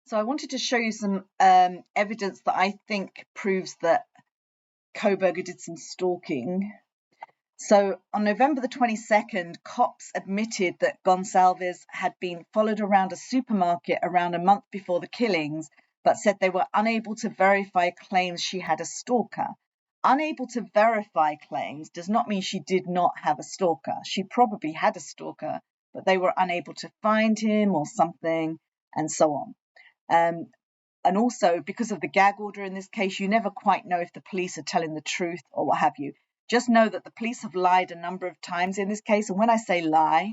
So I wanted to show you some evidence that I think proves that Kohberger did some stalking. So on November the 22nd, cops admitted that Gonsalves had been followed around a supermarket around a month before the killings, but said they were unable to verify claims she had a stalker. Unable to verify claims does not mean she did not have a stalker. She probably had a stalker, but they were unable to find him or something, and so on. And also, because of the gag order in this case, you never quite know if the police are telling the truth or what have you. Just know that the police have lied a number of times in this case. And when I say lie,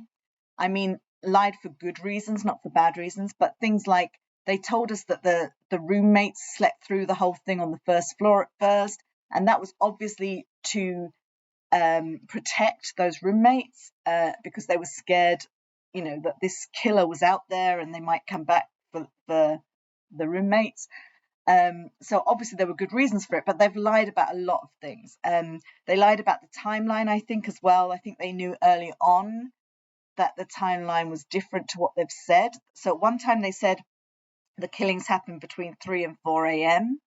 I mean lied for good reasons, not for bad reasons. But things like they told us that the roommates slept through the whole thing on the first floor at first. And that was obviously to protect those roommates because they were scared, that this killer was out there and they might come back for the roommates. So obviously there were good reasons for it, but they've lied about a lot of things. They lied about the timeline, I think, as well. I think they knew early on that the timeline was different to what they've said. So at one time they said the killings happened between 3 and 4 a.m.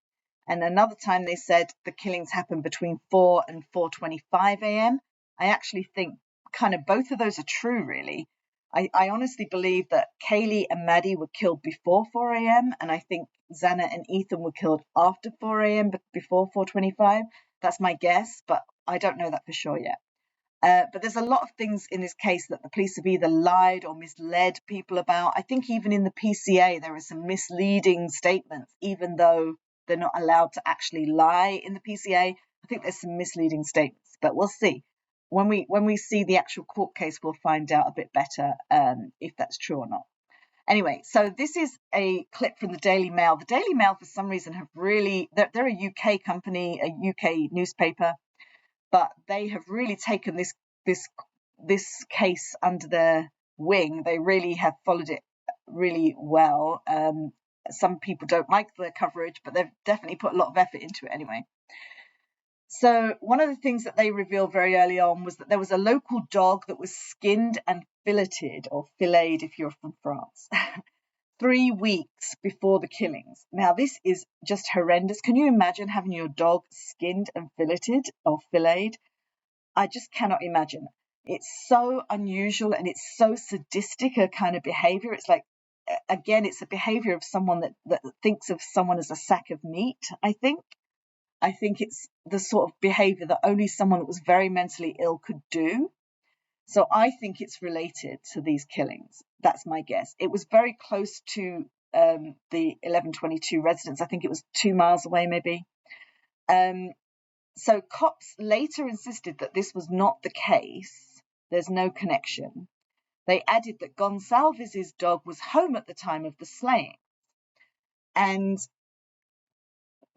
And another time they said the killings happened between 4 and 4:25 a.m. I actually think kind of both of those are true, really. I honestly believe that Kaylee and Maddie were killed before 4 a.m. and I think Xana and Ethan were killed after 4 a.m. but before 4:25. That's my guess, but I don't know that for sure yet. But there's a lot of things in this case that the police have either lied or misled people about. I think even in the PCA there are some misleading statements, even though they're not allowed to actually lie in the PCA. I think there's some misleading statements, but we'll see. When we see the actual court case, we'll find out a bit better if that's true or not. Anyway, so this is a clip from the Daily Mail. The Daily Mail, for some reason, they're a UK company, a UK newspaper, but they have really taken this case under their wing. They really have followed it really well. Some people don't like the coverage, but they've definitely put a lot of effort into it anyway. So one of the things that they revealed very early on was that there was a local dog that was skinned and filleted, or filleted if you're from France, 3 weeks before the killings. Now, this is just horrendous. Can you imagine having your dog skinned and filleted or filleted? I just cannot imagine. It's so unusual and it's so sadistic a kind of behavior. It's like, again, it's a behavior of someone that thinks of someone as a sack of meat, I think. I think it's the sort of behavior that only someone that was very mentally ill could do. So I think it's related to these killings. That's my guess. It was very close to the 1122 residence. I think it was 2 miles away, maybe. So cops later insisted that this was not the case. There's no connection. They added that Gonsalves' dog was home at the time of the slaying. And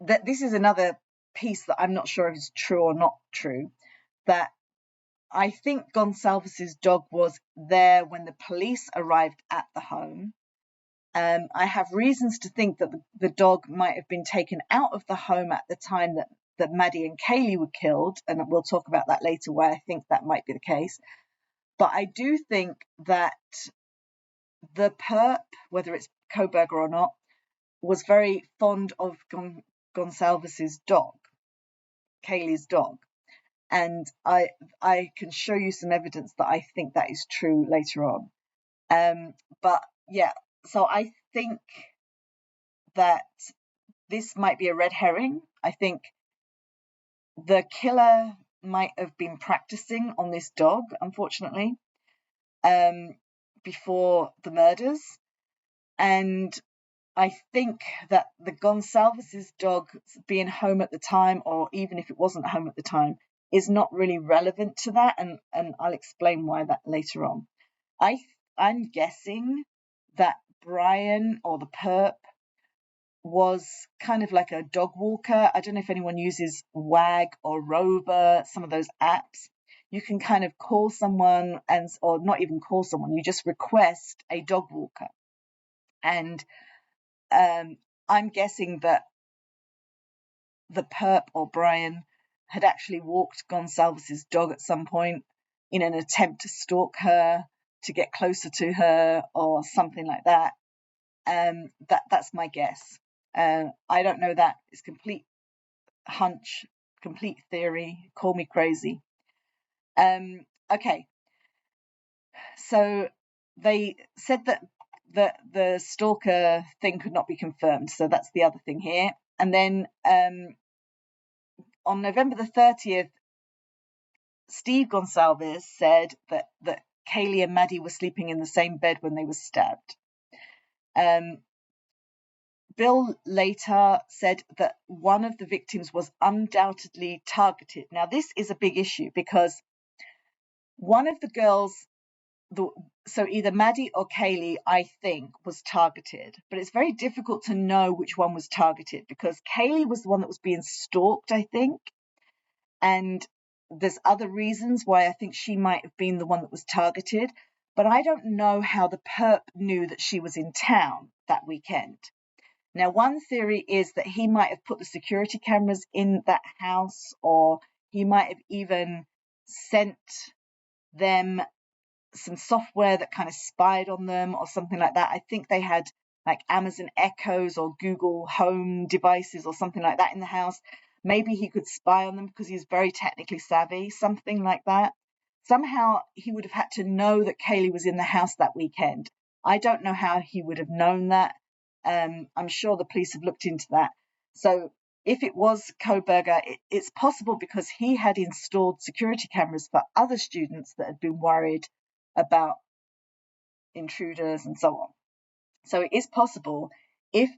that this is another piece that I'm not sure if is true or not true, that I think Gonsalves' dog was there when the police arrived at the home. I have reasons to think that the dog might have been taken out of the home at the time that Maddie and Kaylee were killed, and we'll talk about that later, why I think that might be the case. But I do think that the perp, whether it's Kohberger or not, was very fond of Gonsalves' dog, Kaylee's dog. And I can show you some evidence that I think that is true later on. But yeah, so I think that this might be a red herring. I think the killer might have been practicing on this dog, unfortunately, before the murders. And I think that the Gonsalves' dog being home at the time, or even if it wasn't home at the time, is not really relevant to that, and I'll explain why that later on. I'm guessing that Brian, or the perp, was kind of like a dog walker. I don't know if anyone uses Wag or Rover, some of those apps. You can kind of call someone, or not even call someone, you just request a dog walker. And I'm guessing that the perp, or Brian, had actually walked Gonsalves' dog at some point in an attempt to stalk her, to get closer to her, or something like that. That's my guess. I don't know that. It's complete hunch, complete theory. Call me crazy. Okay, so they said that the stalker thing could not be confirmed, so that's the other thing here. And then on November the 30th, Steve Gonsalves said that Kaylee and Maddie were sleeping in the same bed when they were stabbed. Bill later said that one of the victims was undoubtedly targeted. Now, this is a big issue because one of the girls, so either Maddie or Kaylee, I think, was targeted. But it's very difficult to know which one was targeted because Kaylee was the one that was being stalked, I think. And there's other reasons why I think she might have been the one that was targeted. But I don't know how the perp knew that she was in town that weekend. Now, one theory is that he might have put the security cameras in that house, or he might have even sent them some software that kind of spied on them or something like that. I think they had like Amazon Echoes or Google Home devices or something like that in the house. Maybe he could spy on them because he's very technically savvy, something like that. Somehow he would have had to know that Kaylee was in the house that weekend. I don't know how he would have known that. I'm sure the police have looked into that. So if it was Kohberger, it's possible because he had installed security cameras for other students that had been worried about intruders and so on. So it is possible if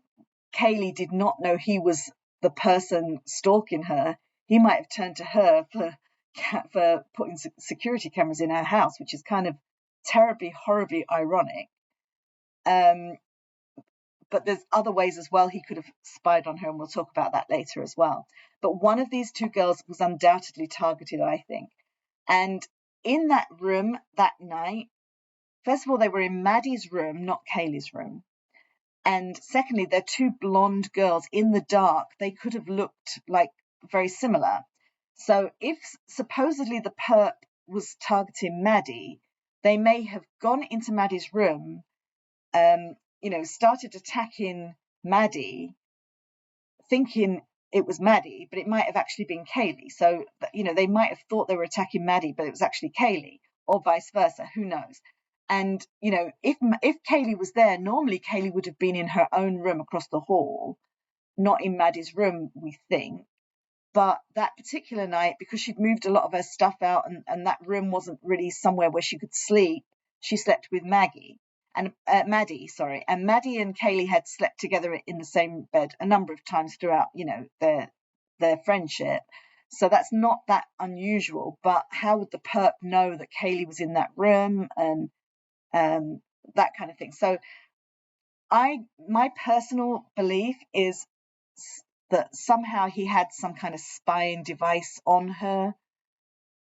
Kaylee did not know he was the person stalking her, he might have turned to her for putting security cameras in her house, which is kind of terribly, horribly ironic. But there's other ways as well he could have spied on her, and we'll talk about that later as well. But one of these two girls was undoubtedly targeted, I think. And in that room that night, first of all, they were in Maddie's room, not Kaylee's room. And secondly, they're two blonde girls in the dark. They could have looked like very similar. So if supposedly the perp was targeting Maddie, they may have gone into Maddie's room, started attacking Maddie, thinking it was Maddie, but it might have actually been Kaylee. So, they might have thought they were attacking Maddie, but it was actually Kaylee, or vice versa. Who knows? And, if Kaylee was there, normally Kaylee would have been in her own room across the hall, not in Maddie's room, we think. But that particular night, because she'd moved a lot of her stuff out and that room wasn't really somewhere where she could sleep, she slept with Maddie. And Maddie and Kaylee had slept together in the same bed a number of times throughout, their friendship. So that's not that unusual. But how would the perp know that Kaylee was in that room and that kind of thing? So my personal belief is that somehow he had some kind of spying device on her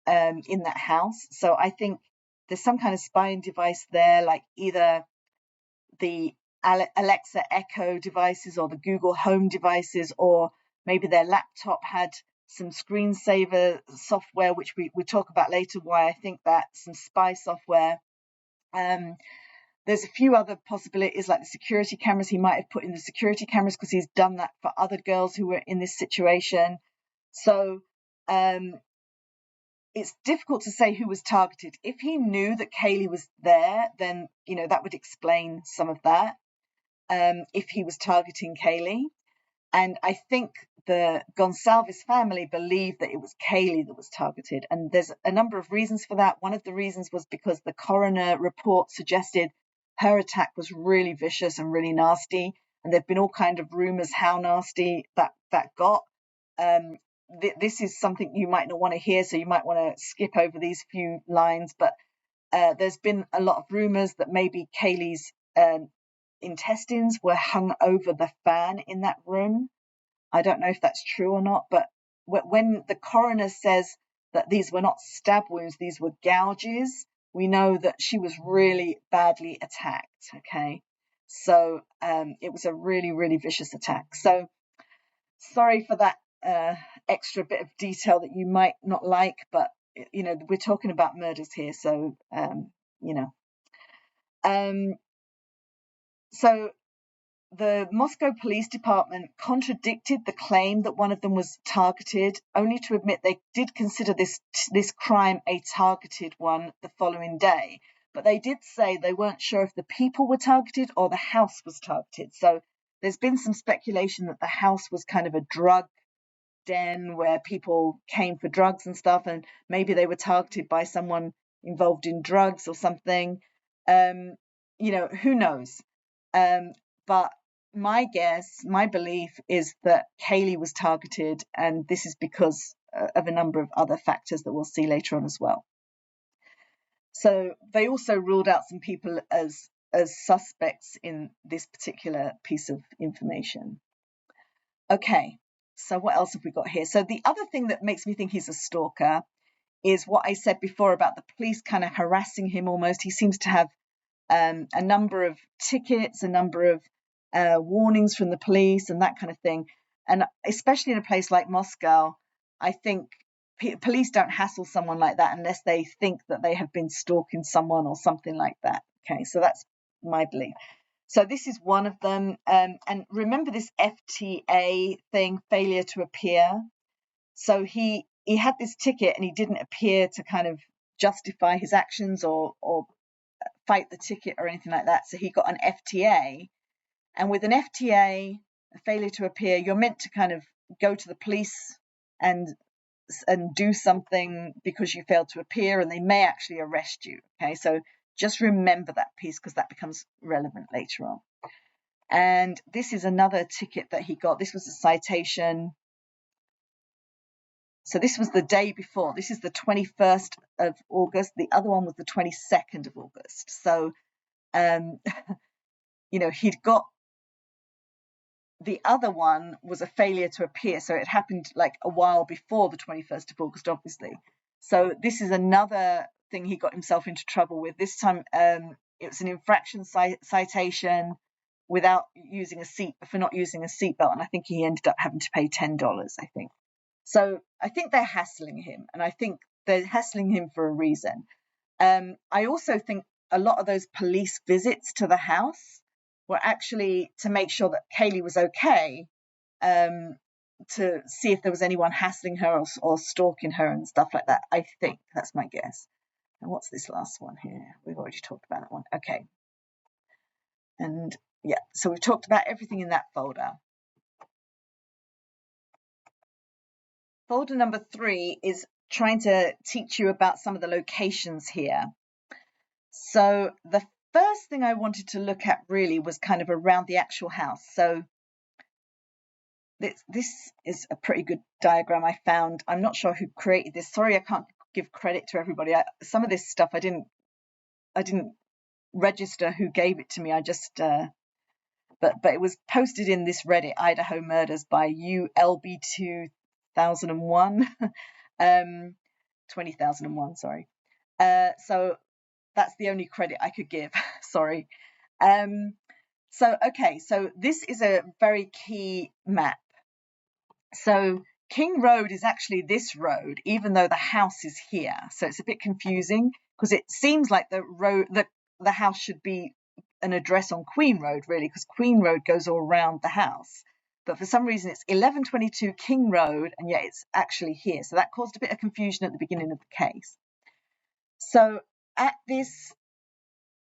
in that house. So I think there's some kind of spying device there, like either the Alexa Echo devices or the Google Home devices, or maybe their laptop had some screensaver software, which we talk about later, why I think that, some spy software. There's a few other possibilities, like the security cameras. He might have put in the security cameras because he's done that for other girls who were in this situation. So it's difficult to say who was targeted. If he knew that Kaylee was there, then, that would explain some of that, if he was targeting Kaylee. And I think the Gonsalves family believed that it was Kaylee that was targeted. And there's a number of reasons for that. One of the reasons was because the coroner report suggested her attack was really vicious and really nasty. And there've been all kinds of rumors how nasty that got. This is something you might not want to hear, so you might want to skip over these few lines. But there's been a lot of rumors that maybe Kaylee's intestines were hung over the fan in that room. I don't know if that's true or not, but when the coroner says that these were not stab wounds, these were gouges, we know that she was really badly attacked. Okay, so it was a really, really vicious attack. So sorry for that extra bit of detail that you might not like, but we're talking about murders here, so so the Moscow Police Department contradicted the claim that one of them was targeted, only to admit they did consider this crime a targeted one the following day. But they did say they weren't sure if the people were targeted or the house was targeted. So there's been some speculation that the house was kind of a drug den where people came for drugs and stuff, and maybe they were targeted by someone involved in drugs or something. Who knows? But my guess, my belief is that Kaylee was targeted, and this is because of a number of other factors that we'll see later on as well. So they also ruled out some people as suspects in this particular piece of information. Okay, so what else have we got here? So the other thing that makes me think he's a stalker is what I said before about the police kind of harassing him almost. He seems to have a number of tickets, a number of warnings from the police and that kind of thing. And especially in a place like Moscow, I think police don't hassle someone like that unless they think that they have been stalking someone or something like that. Okay, so that's my belief. So this is one of them. And remember this FTA thing, failure to appear. So he had this ticket and he didn't appear to kind of justify his actions or fight the ticket or anything like that. So he got an FTA. And with an FTA, a failure to appear, you're meant to kind of go to the police and do something because you failed to appear, and they may actually arrest you. Okay, so just remember that piece because that becomes relevant later on. And this is another ticket that he got. This was a citation. So this was the day before. This is the 21st of August. The other one was the 22nd of August. So, he'd got, the other one was a failure to appear. So it happened like a while before the 21st of August, obviously. So this is another thing he got himself into trouble with. This time it was an infraction citation without using for not using a seatbelt. And I think he ended up having to pay $10, I think. So I think they're hassling him, and I think they're hassling him for a reason. I also think a lot of those police visits to the house were actually to make sure that Kaylee was okay, to see if there was anyone hassling her or stalking her and stuff like that. I think that's my guess. And what's this last one here? We've already talked about that one. Okay. And yeah, so we've talked about everything in that folder. Folder number 3 is trying to teach you about some of the locations here. So the first thing I wanted to look at really was kind of around the actual house. So this is a pretty good diagram I found. I'm not sure who created this. Sorry, I can't give credit to everybody. Some of this stuff I didn't register who gave it to me. I just but it was posted in this Reddit, Idaho Murders by ULB2001, 20,001, sorry. So that's the only credit I could give. Sorry. So this is a very key map. So King Road is actually this road, even though the house is here. So it's a bit confusing because it seems like the house should be an address on Queen Road, really, because Queen Road goes all around the house. But for some reason, it's 1122 King Road, and yet it's actually here. So that caused a bit of confusion at the beginning of the case. So at this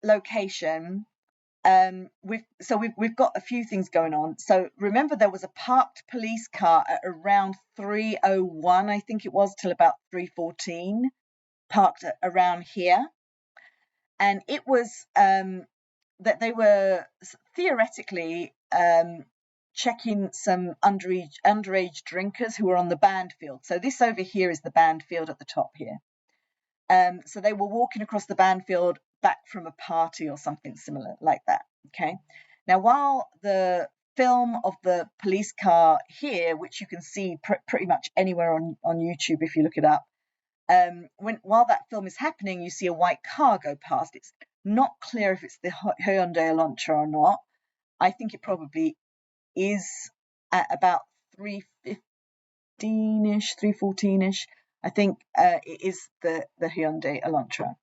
location, we've got a few things going on. So remember, there was a parked police car at around 3:01, I think it was, till about 3:14, parked around here, and it was that they were theoretically checking some underage drinkers who were on the band field. So this over here is the band field at the top here. So they were walking across the band field back from a party or something similar like that. Okay. Now, while the film of the police car here, which you can see pretty much anywhere on YouTube if you look it up, while that film is happening, you see a white car go past. It's not clear if it's the Hyundai Elantra or not. I think it probably is at about 3:15-ish, 3:14-ish. I think it is the Hyundai Elantra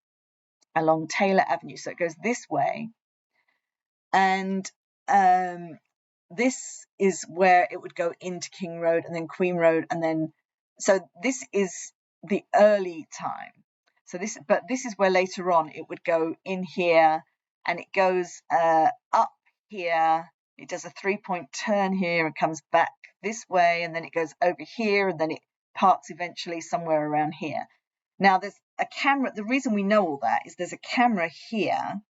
along Taylor Avenue. So it goes this way. And this is where it would go into King Road and then Queen Road, and then, so this is the early time. So this is where later on it would go in here, and it goes up here. It does a 3-point turn here and comes back this way, and then it goes over here, and then it parks eventually somewhere around here. Now there's a camera. The reason we know all that is there's a camera here.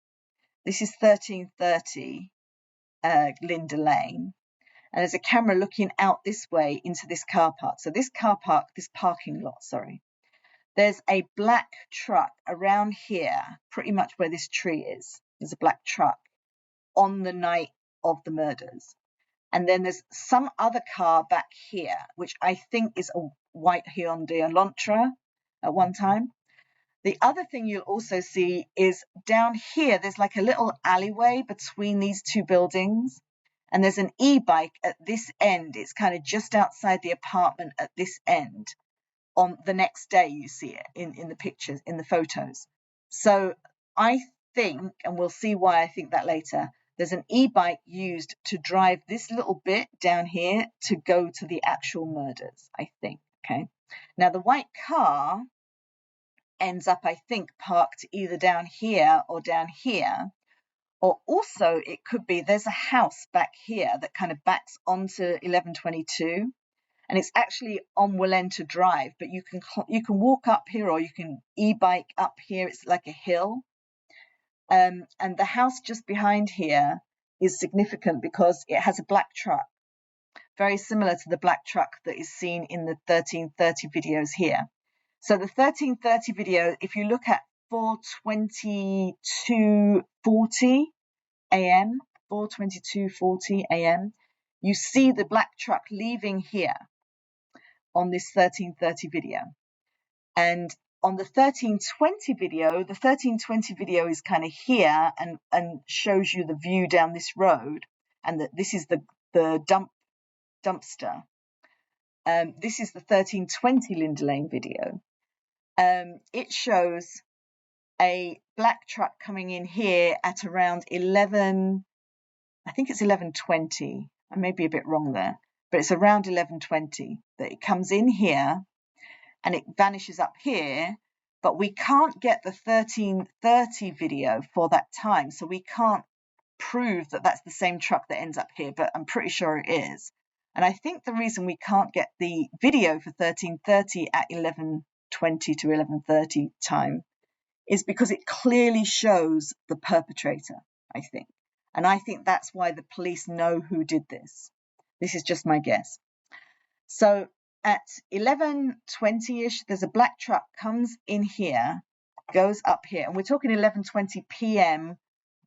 This is 1330 Linda Lane, and there's a camera looking out this way into this car park. So this parking lot, sorry. There's a black truck around here, pretty much where this tree is. There's a black truck on the night of the murders. And then there's some other car back here, which I think is a white Hyundai Elantra at one time. The other thing you'll also see is down here, there's like a little alleyway between these two buildings. And there's an e-bike at this end. It's kind of just outside the apartment at this end. On the next day, you see it in the pictures, in the photos. So I think, and we'll see why I think that later, there's an e-bike used to drive this little bit down here to go to the actual murders, I think, okay? Now, the white car ends up, I think, parked either down here or down here. Or also, it could be there's a house back here that kind of backs onto 1122. And it's actually on Willenta Drive, but you can walk up here or you can e-bike up here. It's like a hill. And the house just behind here is significant because it has a black truck, very similar to the black truck that is seen in the 1330 videos here. So the 1330 video, if you look at 4:22:40 a.m., 4:22:40 a.m., you see the black truck leaving here on this 1330 video. And on the 1320 video, the 1320 video is kind of here and shows you the view down this road, and that this is the dumpster. This is the 1320 Linda Lane video. It shows a black truck coming in here at around 11, I think it's 11:20. I may be a bit wrong there, but it's around 11:20 that it comes in here and it vanishes up here, but we can't get the 1330 video for that time, so we can't prove that that's the same truck that ends up here, but I'm pretty sure it is. And I think the reason we can't get the video for 1330 at 11:20 to 11:30 time is because it clearly shows the perpetrator, I think. And I think that's why the police know who did this. This is just my guess. So at 11:20-ish, there's a black truck comes in here, goes up here, and we're talking 11:20 p.m.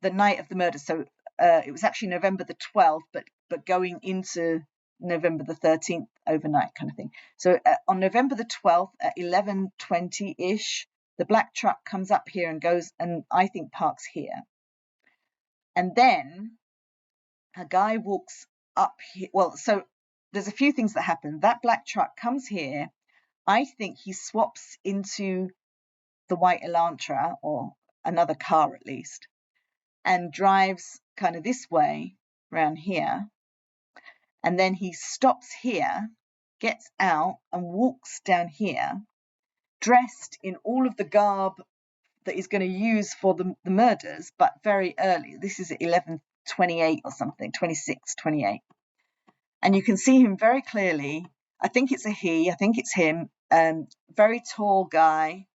the night of the murder. So it was actually November the 12th, but going into November the 13th overnight kind of thing. So on November the 12th at 11:20-ish, the black truck comes up here and goes, and I think parks here. And then a guy walks up here. Well, so there's a few things that happen. That black truck comes here. I think he swaps into the white Elantra, or another car at least, and drives kind of this way around here. And then he stops here, gets out and walks down here, dressed in all of the garb that he's going to use for the murders, but very early. This is at 11:28 or something, 26:28. And you can see him very clearly. I think it's a he, I think it's him. Very tall guy,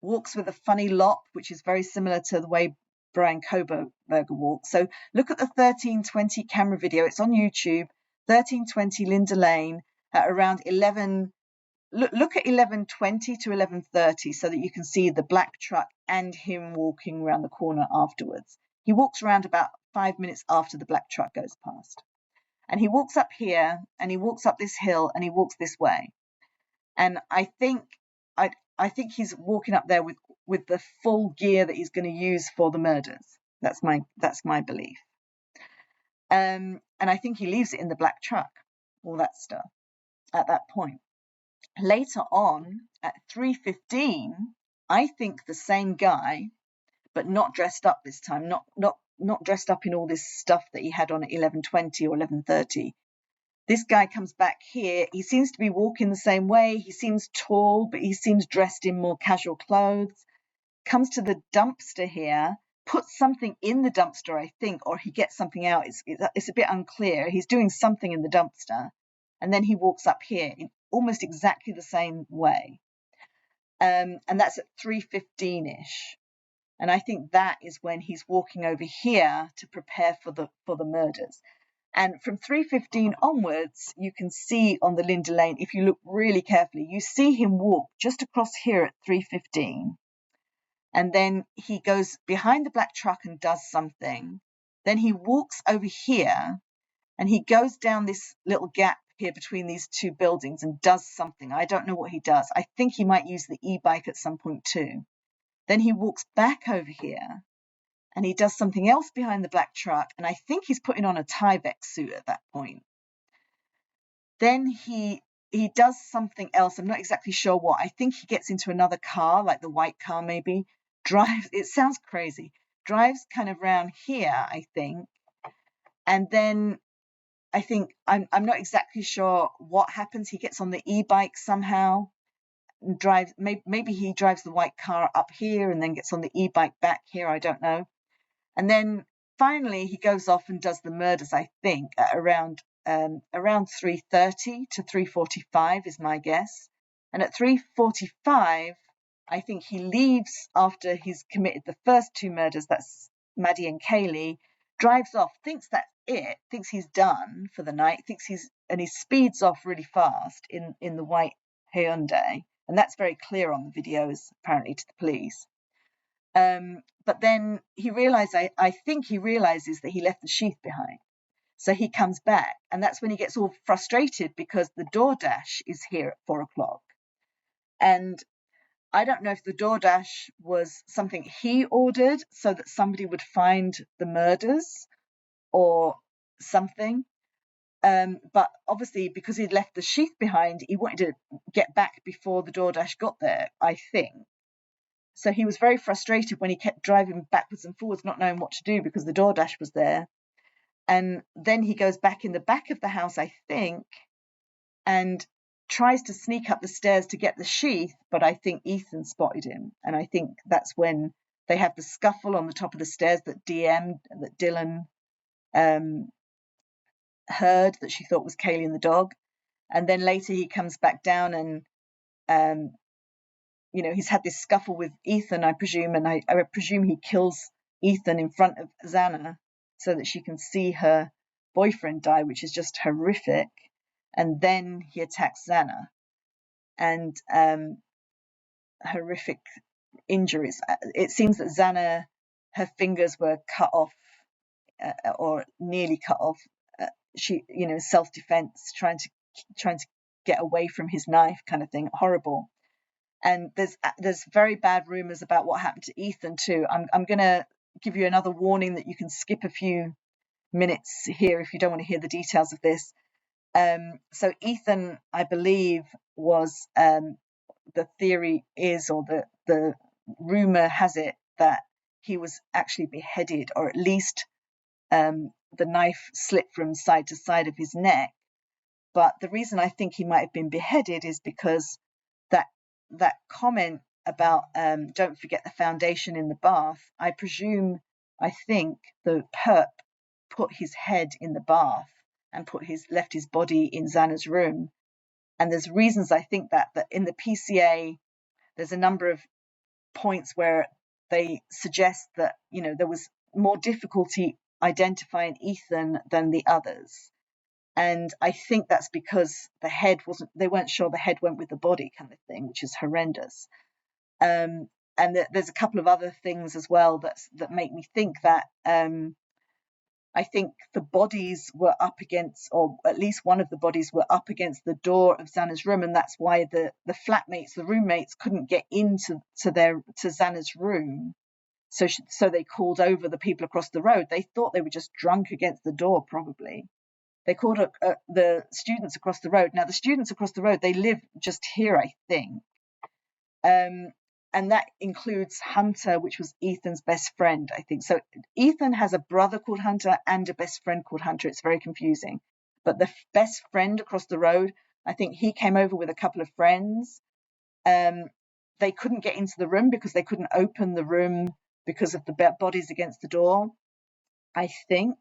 walks with a funny lop, which is very similar to the way Brian Kohberger walks. So look at the 1320 camera video. It's on YouTube, 1320 Linda Lane at around 11. Look at 11:20 to 11:30 so that you can see the black truck and him walking around the corner afterwards. He walks around about 5 minutes after the black truck goes past. And he walks up here and he walks up this hill and he walks this way. And I think he's walking up there with the full gear that he's going to use for the murders. That's my belief. And I think he leaves it in the black truck, all that stuff, at that point. Later on, at 3:15, I think the same guy, but not dressed up this time, not not dressed up in all this stuff that he had on at 11:20 or 11:30. This guy comes back here. He seems to be walking the same way. He seems tall, but he seems dressed in more casual clothes. Comes to the dumpster here, puts something in the dumpster, I think, or he gets something out. It's a bit unclear. He's doing something in the dumpster. And then he walks up here in almost exactly the same way. And that's at 3:15-ish. And I think that is when he's walking over here to prepare for the murders. And from 3:15 onwards, you can see on the Linda Lane, if you look really carefully, you see him walk just across here at 3:15. And then he goes behind the black truck and does something. Then he walks over here and he goes down this little gap here between these two buildings and does something. I don't know what he does. I think he might use the e-bike at some point too. Then he walks back over here and he does something else behind the black truck. And I think he's putting on a Tyvek suit at that point. Then he does something else. I'm not exactly sure what. I think he gets into another car, like the white car maybe. Drives, it sounds crazy, drives kind of round here, I think. And then I think, I'm not exactly sure what happens. He gets on the e-bike somehow, and drives, maybe he drives the white car up here and then gets on the e-bike back here, I don't know. And then finally he goes off and does the murders, I think, at around 3:30 to 3:45 is my guess. And at 3:45, I think he leaves after he's committed the first two murders, that's Maddie and Kaylee, drives off, thinks that's it, thinks he's done for the night, and he speeds off really fast in the white Hyundai. And that's very clear on the videos, apparently, to the police. But then I think he realizes that he left the sheath behind. So he comes back, and that's when he gets all frustrated because the DoorDash is here at 4:00. And I don't know if the DoorDash was something he ordered so that somebody would find the murders or something. But obviously, because he'd left the sheath behind, he wanted to get back before the DoorDash got there, I think. So he was very frustrated when he kept driving backwards and forwards, not knowing what to do because the DoorDash was there. And then he goes back in the back of the house, I think, and tries to sneak up the stairs to get the sheath, but I think Ethan spotted him. And I think that's when they have the scuffle on the top of the stairs that Dylan heard, that she thought was Kaylee and the dog. And then later he comes back down and, he's had this scuffle with Ethan, I presume, and I presume he kills Ethan in front of Xana so that she can see her boyfriend die, which is just horrific. And then he attacks Xana, and horrific injuries. It seems that Xana, her fingers were cut off or nearly cut off. She, self-defense, trying to get away from his knife, kind of thing. Horrible. And there's very bad rumors about what happened to Ethan too. I'm going to give you another warning that you can skip a few minutes here if you don't want to hear the details of this. So Ethan, I believe, was the theory is, or the rumor has it, that he was actually beheaded, or at least the knife slipped from side to side of his neck. But the reason I think he might have been beheaded is because that comment about don't forget the foundation in the bath, I think the perp put his head in the bath and left his body in Xana's room. And there's reasons I think that in the PCA, there's a number of points where they suggest that, there was more difficulty identifying Ethan than the others. And I think that's because they weren't sure the head went with the body, kind of thing, which is horrendous. And there's a couple of other things as well that make me think that I think the bodies were up against, or at least one of the bodies were up against the door of Xana's room, and that's why the flatmates, the roommates, couldn't get into Xana's room. So they called over the people across the road. They thought they were just drunk against the door, probably. They called the students across the road. Now, the students across the road, they live just here, I think. And and that includes Hunter, which was Ethan's best friend, I think. So Ethan has a brother called Hunter and a best friend called Hunter. It's very confusing. But the best friend across the road, I think he came over with a couple of friends. They couldn't get into the room because they couldn't open the room because of the bodies against the door, I think.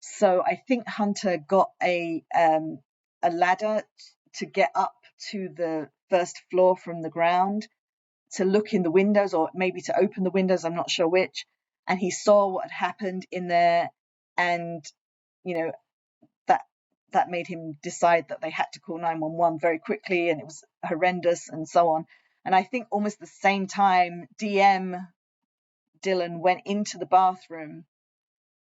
So I think Hunter got a ladder to get up to the first floor from the ground, to look in the windows, or maybe to open the windows, I'm not sure which. And he saw what had happened in there, and that made him decide that they had to call 911 very quickly, and it was horrendous and so on. And I think almost the same time, Dylan went into the bathroom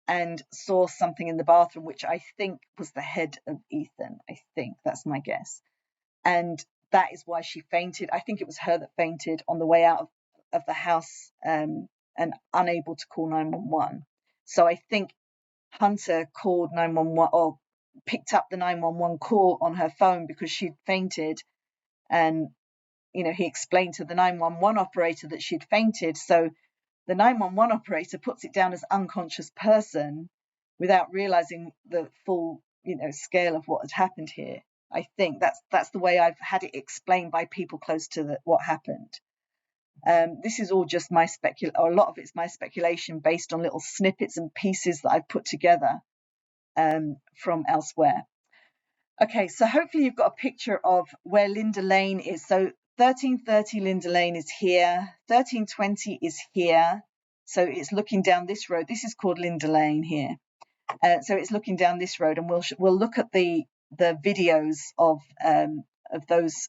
and saw something in the bathroom, which I think was the head of Ethan. I think that's my guess. And that is why she fainted. I think it was her that fainted on the way out of the house, and unable to call 911. So I think Hunter called 911, or picked up the 911 call on her phone because she'd fainted. And, he explained to the 911 operator that she'd fainted. So the 911 operator puts it down as unconscious person without realizing the full, scale of what had happened here. I think that's the way I've had it explained by people close to what happened. This is all just my or a lot of it's my speculation based on little snippets and pieces that I've put together from elsewhere. Okay, so hopefully you've got a picture of where Linda Lane is. So 1330 Linda Lane is here. 1320 is here. So it's looking down this road. This is called Linda Lane here. So it's looking down this road, and we'll look at the videos of those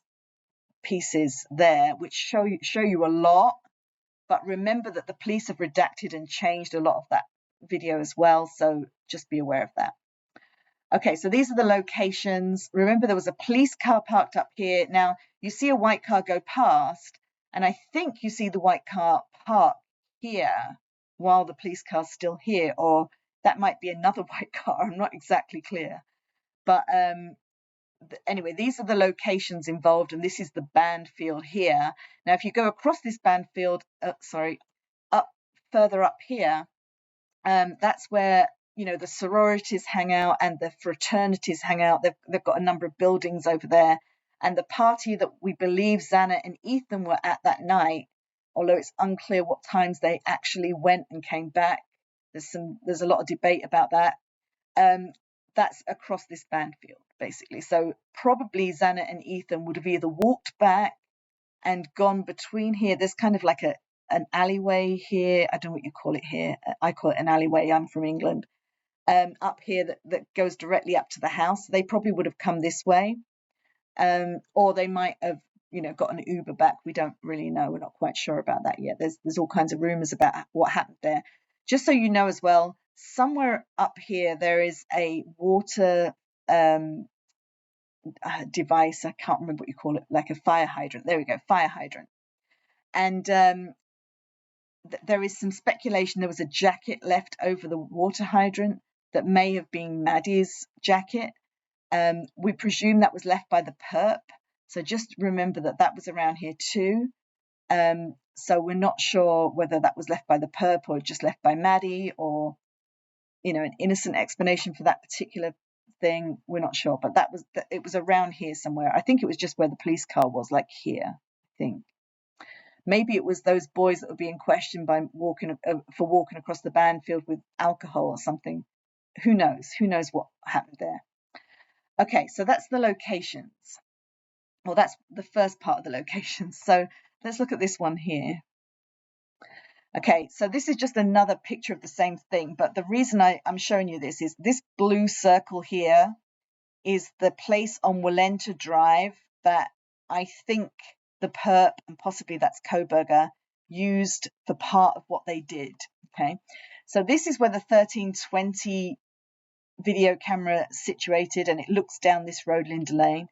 pieces there, which show you a lot. But remember that the police have redacted and changed a lot of that video as well. So just be aware of that. Okay, so these are the locations. Remember, there was a police car parked up here. Now, you see a white car go past, and I think you see the white car park here while the police car's still here, or that might be another white car. I'm not exactly clear. But anyway, these are the locations involved, and this is the band field here. Now, if you go across this band field, further up here, that's where the sororities hang out and the fraternities hang out. They've got a number of buildings over there, and the party that we believe Xana and Ethan were at that night, although it's unclear what times they actually went and came back. There's a lot of debate about that. That's across this band field, basically. So probably Xana and Ethan would have either walked back and gone between here. There's kind of like an alleyway here. I don't know what you call it here. I call it an alleyway. I'm from England. Up here that goes directly up to the house. They probably would have come this way, or they might have got an Uber back. We don't really know. We're not quite sure about that yet. There's all kinds of rumors about what happened there. Just so you know as well, somewhere up here there is a water device. I can't remember what you call it, like a fire hydrant. There we go, fire hydrant. And there is some speculation there was a jacket left over the water hydrant that may have been Maddie's jacket. We presume that was left by the perp. So just remember that was around here too. So we're not sure whether that was left by the perp or just left by Maddie, or an innocent explanation for that particular thing. We're not sure, but it was around here somewhere. I think it was just where the police car was, like here, I think. Maybe it was those boys that were being questioned for walking across the band field with alcohol or something. Who knows? Who knows what happened there? Okay, so that's the locations. Well, that's the first part of the locations. So let's look at this one here. Okay, so this is just another picture of the same thing, but the reason I'm showing you this is this blue circle here is the place on Walenta Drive that I think the perp, and possibly that's Kohberger, used for part of what they did. Okay, so this is where the 1320 video camera is situated, and it looks down this road, Linda Lane.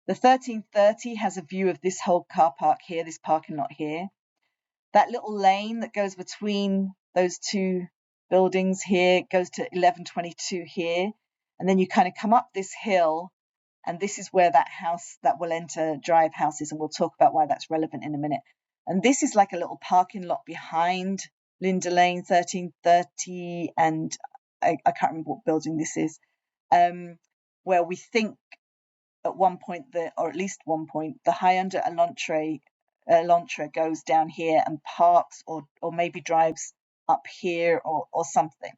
The 1330 has a view of this whole car park here, this parking lot here. That little lane that goes between those two buildings here goes to 1122 here, and then you kind of come up this hill, and this is where that house, that Walenta Drive house is, and we'll talk about why that's relevant in a minute. And this is like a little parking lot behind Linda Lane 1330, and I can't remember what building this is, where we think at one point, or at least one point, the Hyundai Elantra goes down here and parks, or maybe drives up here, or something.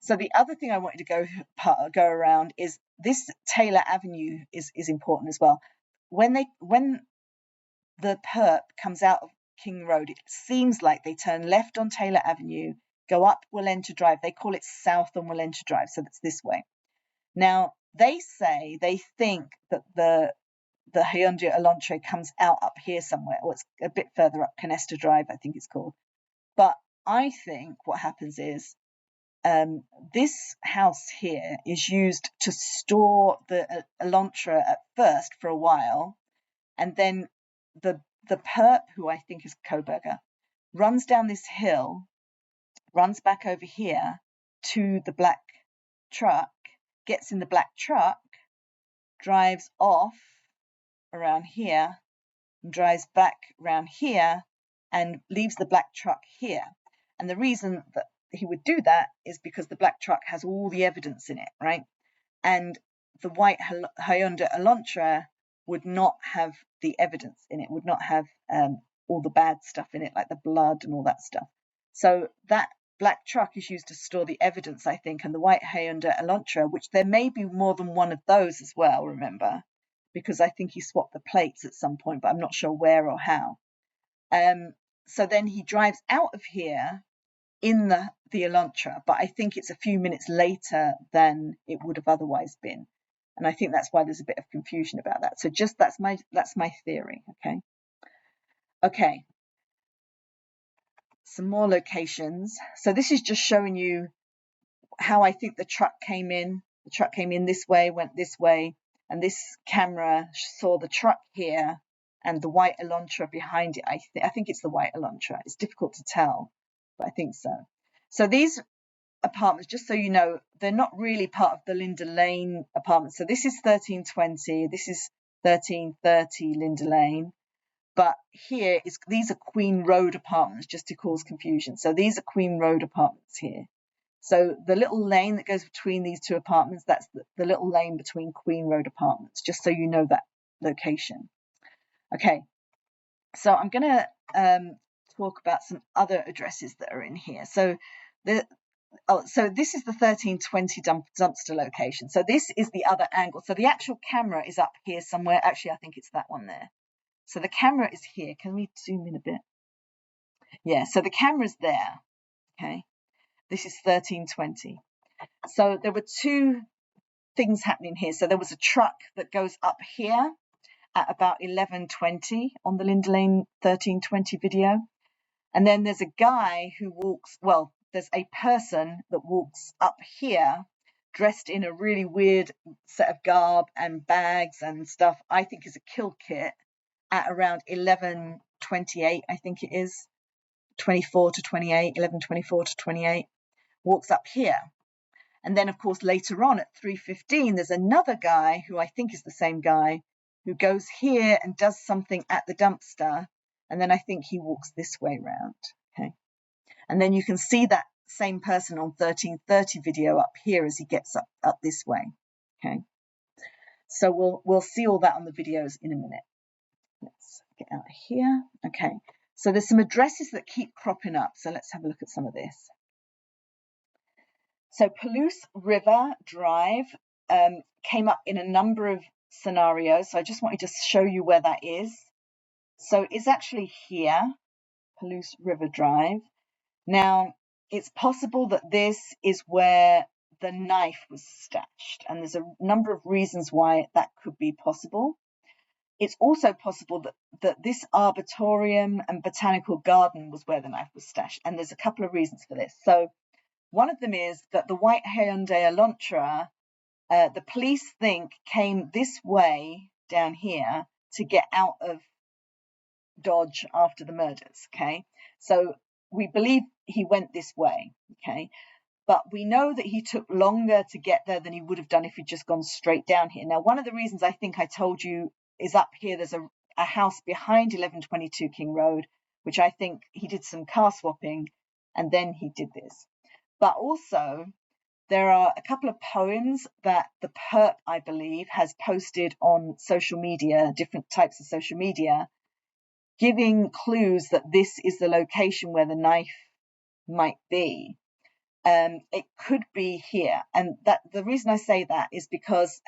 So the other thing I wanted to go around is this Taylor Avenue is important as well. When the perp comes out of King Road, it seems like they turn left on Taylor Avenue, go up Willenta Drive. They call it south on Willenta Drive, so that's this way. Now, they think that the Hyundai Elantra comes out up here somewhere, or it's a bit further up Canesta Drive, I think it's called. But I think what happens is this house here is used to store the Elantra at first for a while, and then the perp, who I think is Kohberger, runs down this hill, runs back over here to the black truck, gets in the black truck, drives off around here, and drives back around here, and leaves the black truck here. And the reason that he would do that is because the black truck has all the evidence in it, right? And the white Hyundai Elantra would not have the evidence in it, would not have all the bad stuff in it, like the blood and all that stuff. So that black truck is used to store the evidence, I think, and the white Hyundai Elantra, which there may be more than one of those as well, remember, because I think he swapped the plates at some point, but I'm not sure where or how. So then he drives out of here in the Elantra, but I think it's a few minutes later than it would have otherwise been. And I think that's why there's a bit of confusion about that. So just that's my theory, okay. Some more locations. So this is just showing you how I think the truck came in. The truck came in this way, went this way, and this camera saw the truck here and the white Elantra behind it. I think it's the white Elantra. It's difficult to tell, but I think so. So these apartments, just so you know, they're not really part of the Linda Lane apartments. So this is 1320, this is 1330 Linda Lane, but these are Queen Road apartments, just to cause confusion. So these are Queen Road apartments here. So the little lane that goes between these two apartments, that's the little lane between Queen Road apartments, just so you know that location. Okay, so I'm going to talk about some other addresses that are in here. So so this is the 1320 dumpster location. So this is the other angle. So the actual camera is up here somewhere. Actually, I think it's that one there. So the camera is here. Can we zoom in a bit? Yeah, so the camera's there. Okay, this is 1320. So there were two things happening here. So there was a truck that goes up here at about 11:20 on the Linda Lane 1320 video. And then there's a guy who walks, well, there's a person that walks up here dressed in a really weird set of garb and bags and stuff, I think is a kill kit, at around 11:28, I think it is, 24 to 28, 11:24 to 28, walks up here. And then, of course, later on at 3:15, there's another guy who I think is the same guy who goes here and does something at the dumpster. And then I think he walks this way round. Okay. And then you can see that same person on 1330 video up here as he gets up this way. Okay. So we'll see all that on the videos in a minute. Let's get out of here. Okay. So there's some addresses that keep cropping up. So let's have a look at some of this. So Palouse River Drive came up in a number of scenarios. So I just wanted to show you where that is. So it's actually here, Palouse River Drive. Now, it's possible that this is where the knife was stashed, and there's a number of reasons why that could be possible. It's also possible that this arboretum and botanical garden was where the knife was stashed, and there's a couple of reasons for this. So one of them is that the white Hyundai Elantra, the police think came this way down here to get out of Dodge after the murders, okay? So we believe he went this way, okay? But we know that he took longer to get there than he would have done if he'd just gone straight down here. Now, one of the reasons I think I told you is up here, there's a house behind 1122 King Road, which I think he did some car swapping and then he did this. But also, there are a couple of poems that the perp, I believe, has posted on social media, different types of social media, giving clues that this is the location where the knife might be. It could be here. And that the reason I say that is because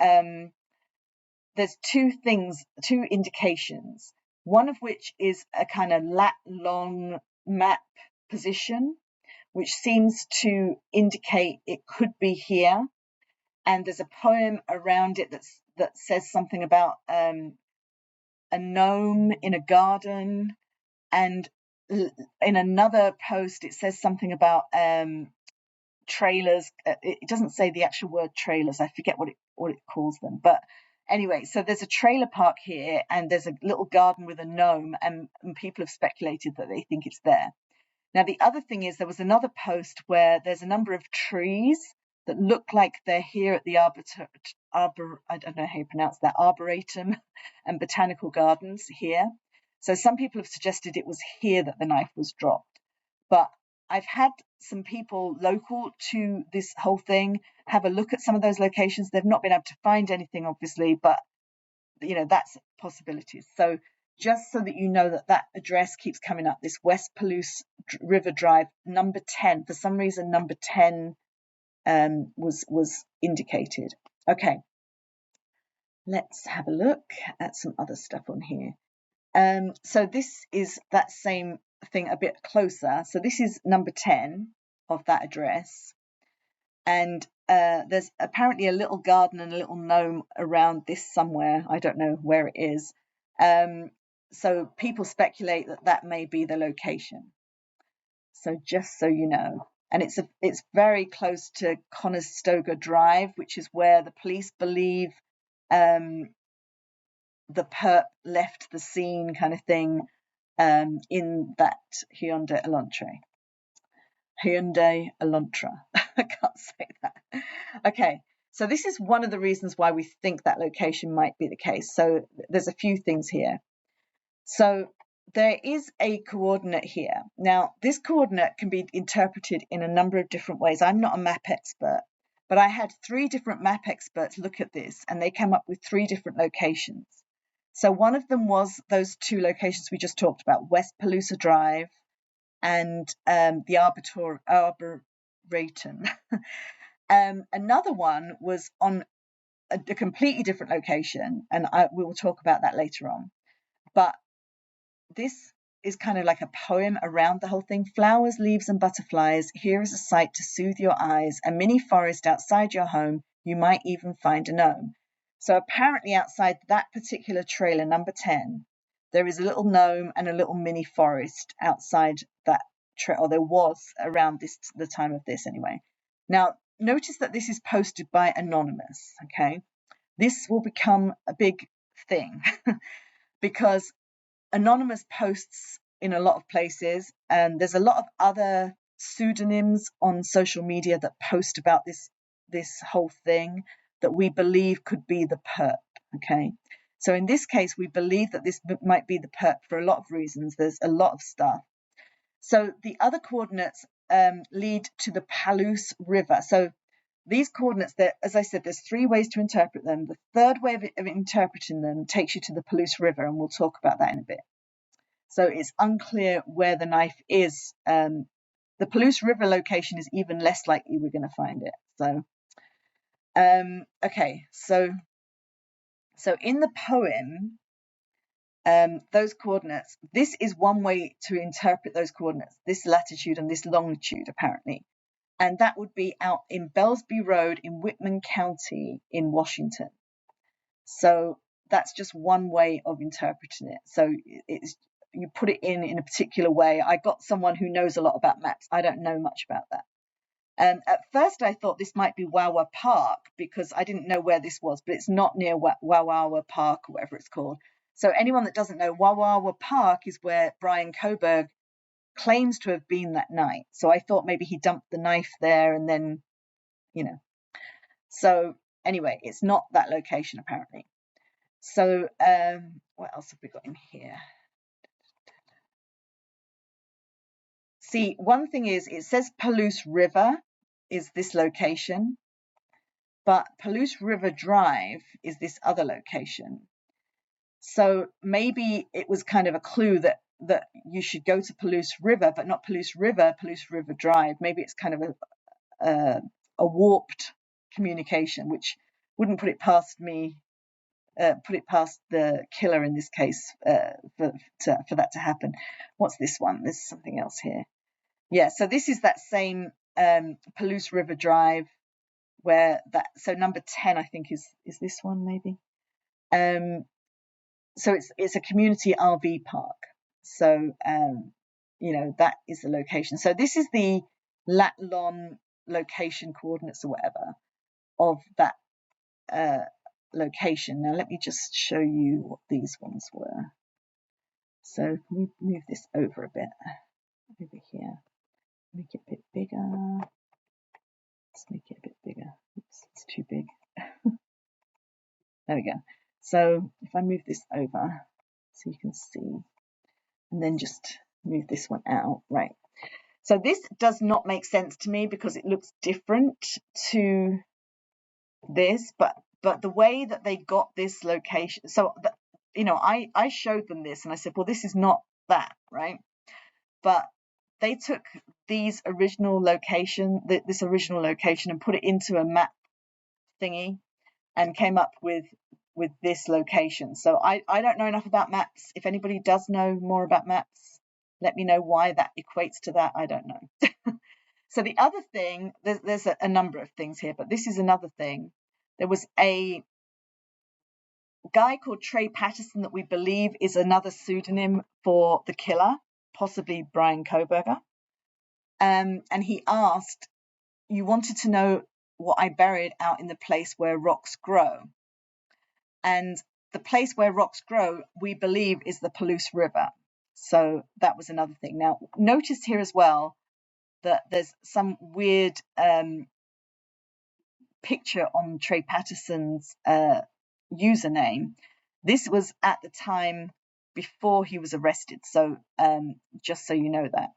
there's two indications, one of which is a kind of lat long map position, which seems to indicate it could be here. And there's a poem around it that says something about a gnome in a garden. And in another post, it says something about trailers. It doesn't say the actual word trailers. I forget what it calls them. But anyway, so there's a trailer park here, and there's a little garden with a gnome, and people have speculated that they think it's there. Now, the other thing is there was another post where there's a number of trees that look like they're here at the I don't know how you pronounce that, Arboretum and Botanical Gardens here. So some people have suggested it was here that the knife was dropped. But I've had some people local to this whole thing have a look at some of those locations. They've not been able to find anything, obviously, but that's possibilities. So just so that you know that address keeps coming up, this West Palouse River Drive, number 10. For some reason, number 10 was indicated. Okay, let's have a look at some other stuff on here. So this is that same thing a bit closer. So this is number 10 of that address. And there's apparently a little garden and a little gnome around this somewhere. I don't know where it is. So people speculate that may be the location. So just so you know. And it's very close to Conestoga Drive, which is where the police believe the perp left the scene, kind of thing, in that Hyundai Elantra. I can't say that. Okay, so this is one of the reasons why we think that location might be the case. So there's a few things here. So there is a coordinate here. Now, this coordinate can be interpreted in a number of different ways. I'm not a map expert, but I had 3 different map experts look at this, and they came up with 3 different locations. So one of them was those 2 locations we just talked about, West Palouse Drive and the Arboretum. Another one was on a completely different location, and we will talk about that later on. But this is kind of like a poem around the whole thing. Flowers, leaves, and butterflies. Here is a sight to soothe your eyes. A mini forest outside your home. You might even find a gnome. So apparently outside that particular trailer, number 10, there is a little gnome and a little mini forest outside that or there was around the time of this anyway. Now, notice that this is posted by anonymous, okay? This will become a big thing because anonymous posts in a lot of places, and there's a lot of other pseudonyms on social media that post about this whole thing that we believe could be the perp, okay? So in this case, we believe that this might be the perp for a lot of reasons. There's a lot of stuff. So the other coordinates lead to the Palouse River. So these coordinates, as I said, there's 3 ways to interpret them. The third way of interpreting them takes you to the Palouse River, and we'll talk about that in a bit. So it's unclear where the knife is. The Palouse River location is even less likely we're going to find it. So, okay, so in the poem, those coordinates, this is one way to interpret those coordinates, this latitude and this longitude, apparently. And that would be out in Bellsby Road in Whitman County in Washington. So that's just one way of interpreting it. So you put it in a particular way. I got someone who knows a lot about maps. I don't know much about that. At first, I thought this might be Wawa Park because I didn't know where this was, but it's not near Wawa Park or whatever it's called. So anyone that doesn't know, Wawa Park is where Brian Kohberger claims to have been that night. So I thought maybe he dumped the knife there and then, So anyway, it's not that location apparently. So what else have we got in here? see, one thing is, it says Palouse River is this location, but Palouse River Drive is this other location. So maybe it was kind of a clue that you should go to Palouse River, but not Palouse River Drive. Maybe it's kind of a warped communication, which wouldn't put it past me, put it past the killer in this case, for that to happen. What's this one? There's something else here. Yeah, so this is that same Palouse River Drive, where that, so number 10 I think is this one maybe. So it's a community RV park. So that is the location. So this is the lat long location coordinates or whatever of that location. Now let me just show you what these ones were. So can we move this over a bit? Over here. Make it a bit bigger. Let's make it a bit bigger. Oops, it's too big. There we go. So if I move this over so you can see, and then just move this one out, right. So this does not make sense to me because it looks different to this, but the way that they got this location, so I showed them this and I said, well, this is not that, right? But they took this original location and put it into a map thingy and came up with this location. So I don't know enough about maps. If anybody does know more about maps, let me know why that equates to that. I don't know. So the other thing, there's a number of things here, but this is another thing. There was a guy called Trey Patterson that we believe is another pseudonym for the killer, possibly Brian Kohberger. And he asked, you wanted to know what I buried out in the place where rocks grow. And the place where rocks grow, we believe, is the Palouse River. So that was another thing. Now, notice here as well that there's some weird picture on Trey Patterson's username. This was at the time before he was arrested. So just so you know that.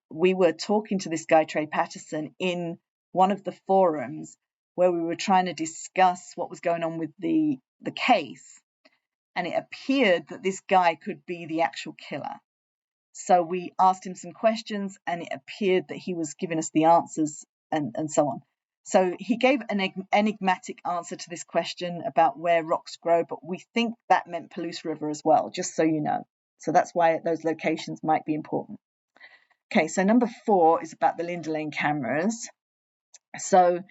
We were talking to this guy, Trey Patterson, in one of the forums where we were trying to discuss what was going on with the case. And it appeared that this guy could be the actual killer. So we asked him some questions and it appeared that he was giving us the answers and so on. So he gave an enigmatic answer to this question about where rocks grow, but we think that meant Palouse River as well, just so you know. So that's why those locations might be important. Okay, so number 4 is about the Linda Lane cameras. So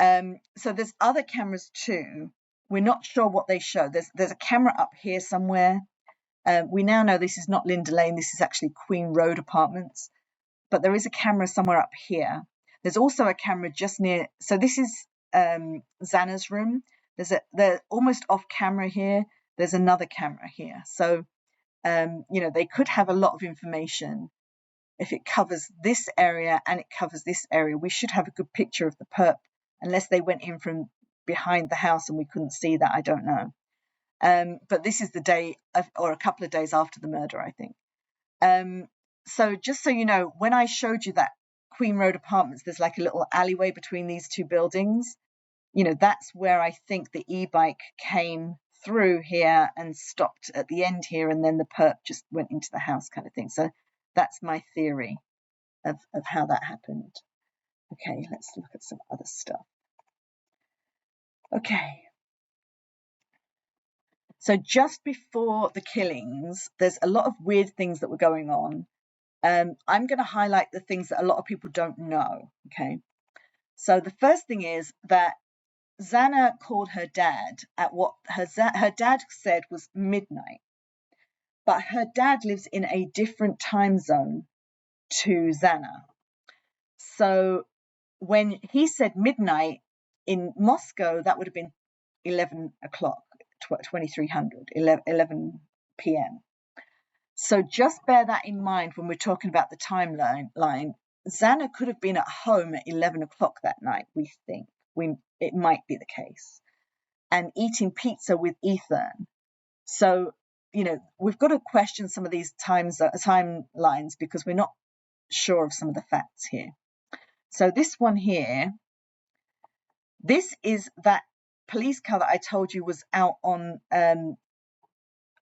there's other cameras too. We're not sure what they show. There's a camera up here somewhere. We now know this is not Linda Lane. This is actually Queen Road Apartments. But there is a camera somewhere up here. There's also a camera just near. So this is Xana's room. They're almost off camera here. There's another camera here. So, they could have a lot of information. If it covers this area and it covers this area, we should have a good picture of the perp, unless they went in from behind the house and we couldn't see that. I don't know. But this is the day or a couple of days after the murder, I think. So just so you know, when I showed you that Queen Road Apartments, there's like a little alleyway between these two buildings. That's where I think the e-bike came through here and stopped at the end here, and then the perp just went into the house kind of thing. So that's my theory of how that happened. Okay, let's look at some other stuff. Okay. So just before the killings, there's a lot of weird things that were going on. I'm going to highlight the things that a lot of people don't know, okay? So the first thing is that Xana called her dad at what her dad said was midnight. But her dad lives in a different time zone to Xana. So when he said midnight in Moscow, that would have been 11 o'clock, 2300, 11 p.m. So just bear that in mind when we're talking about the timeline. Xana could have been at home at 11 o'clock that night, we think. It might be the case. And eating pizza with Ethan. So, we've got to question some of these timelines because we're not sure of some of the facts here. So this one here, this is that police car that I told you was out on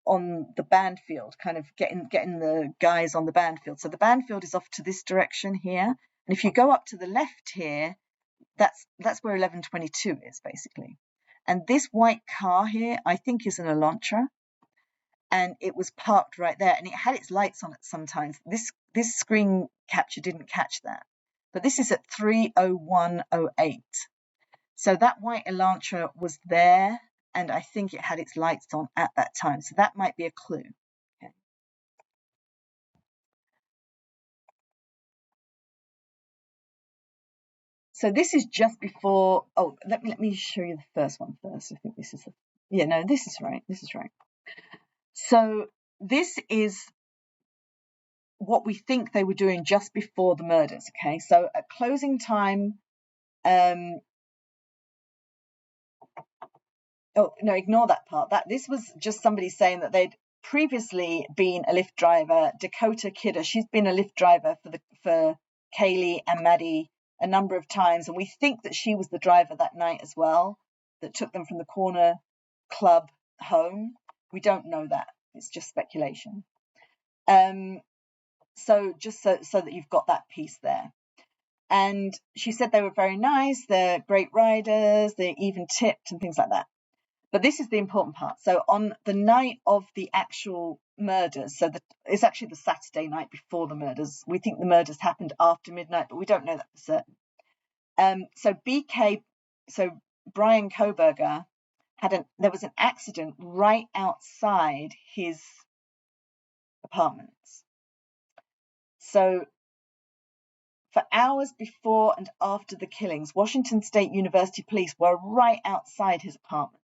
the band field, kind of getting the guys on the band field. So the band field is off to this direction here, and if you go up to the left here, that's where 1122 is basically. And this white car here, I think, is an Elantra, and it was parked right there, and it had its lights on it sometimes. This screen capture didn't catch that, but this is at 3:01:08. So that white Elantra was there, and I think it had its lights on at that time. So that might be a clue. Okay. So this is just before. Oh, let me show you the first one first. I think this is this is right. This is right. So this is what we think they were doing just before the murders. Okay, so at closing time. Oh no, ignore that part. This was just somebody saying that they'd previously been a Lyft driver. Dakota Kidder, she's been a Lyft driver for Kaylee and Maddie a number of times, and we think that she was the driver that night as well, that took them from the corner club home. We don't know that. It's just speculation. So just so that you've got that piece there. And she said they were very nice, they're great riders, they're even tipped and things like that. But this is the important part. So on the night of the actual murders, it's actually the Saturday night before the murders. We think the murders happened after midnight, but we don't know that for certain. So Brian Kohberger there was an accident right outside his apartments. So for hours before and after the killings, Washington State University police were right outside his apartment.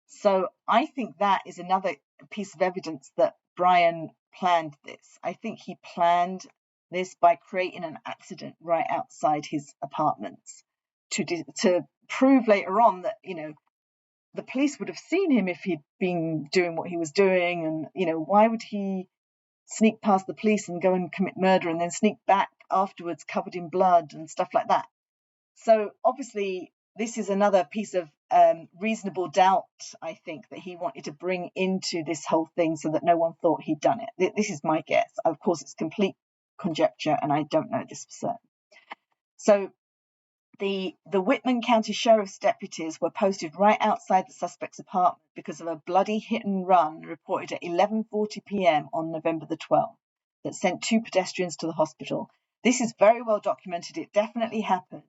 So I think that is another piece of evidence that Brian planned this. I think he planned this by creating an accident right outside his apartments to prove later on that, the police would have seen him if he'd been doing what he was doing. And, why would he sneak past the police and go and commit murder and then sneak back afterwards covered in blood and stuff like that? So obviously this is another piece of reasonable doubt, I think, that he wanted to bring into this whole thing so that no one thought he'd done it. This is my guess. Of course, it's complete conjecture, and I don't know this for certain. So the Whitman County Sheriff's deputies were posted right outside the suspect's apartment because of a bloody hit and run reported at 11:40 p.m. on November the 12th that sent 2 pedestrians to the hospital. This is very well documented. It definitely happened.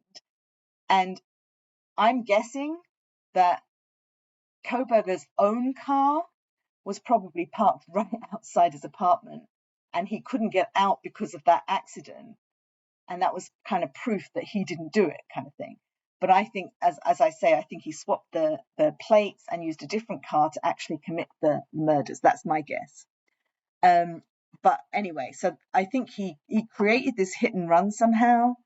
And I'm guessing that Kohberger's own car was probably parked right outside his apartment, and he couldn't get out because of that accident. And that was kind of proof that he didn't do it, kind of thing. But I think, as I say, I think he swapped the plates and used a different car to actually commit the murders. That's my guess. But anyway, so I think he created this hit and run somehow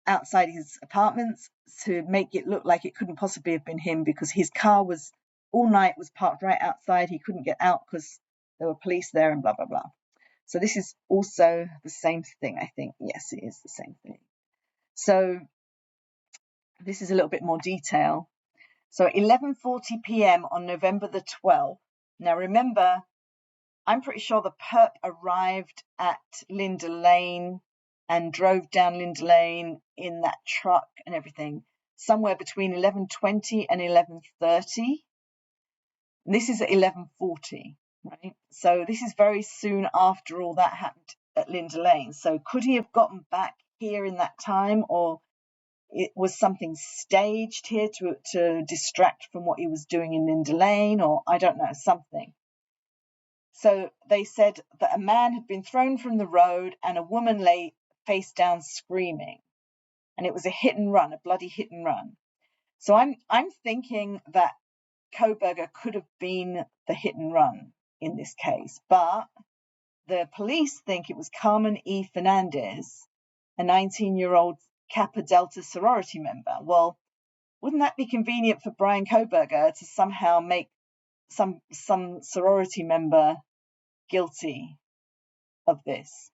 outside his apartments to make it look like it couldn't possibly have been him, because his car was all night was parked right outside. He couldn't get out because there were police there and blah, blah, blah. So this is also the same thing, I think. Yes, it is the same thing. So this is a little bit more detail. So 11:40 p.m. on November the 12th. Now remember, I'm pretty sure the perp arrived at Linda Lane and drove down Linda Lane in that truck and everything somewhere between 11:20 and 11:30. This is at 11:40. Right? So this is very soon after all that happened at Linda Lane. So could he have gotten back here in that time, or it was something staged here to distract from what he was doing in Linda Lane, or I don't know, something. So they said that a man had been thrown from the road and a woman lay face down screaming, and it was a hit and run, a bloody hit and run. So I'm thinking that Kohberger could have been the hit and run in this case, but the police think it was Carmen E. Fernandez, a 19-year-old Kappa Delta sorority member. Well, wouldn't that be convenient for Brian Kohberger to somehow make some sorority member guilty of this.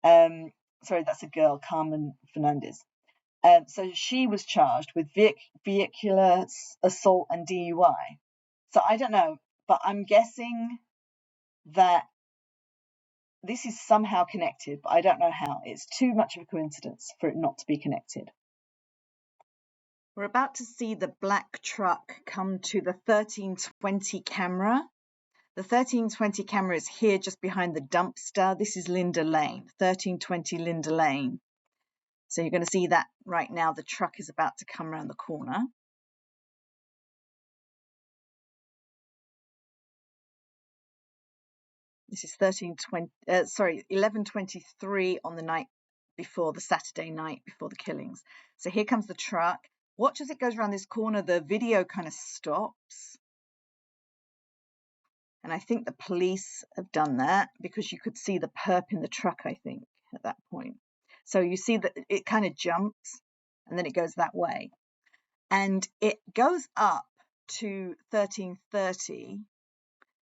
Sorry, that's a girl, Carmen Fernandez. So she was charged with vehicular assault and DUI. So I don't know, but I'm guessing that this is somehow connected, but I don't know how. It's too much of a coincidence for it not to be connected. We're about to see the black truck come to the 1320 camera. The 1320 camera is here just behind the dumpster. This is Linda Lane, 1320 Linda Lane. So you're going to see that right now. The truck is about to come around the corner. This is 11:23 on the night before, the Saturday night before the killings. So here comes the truck. Watch as it goes around this corner. The video kind of stops. And I think the police have done that because you could see the perp in the truck, I think, at that point. So you see that it kind of jumps and then it goes that way. And it goes up to 1330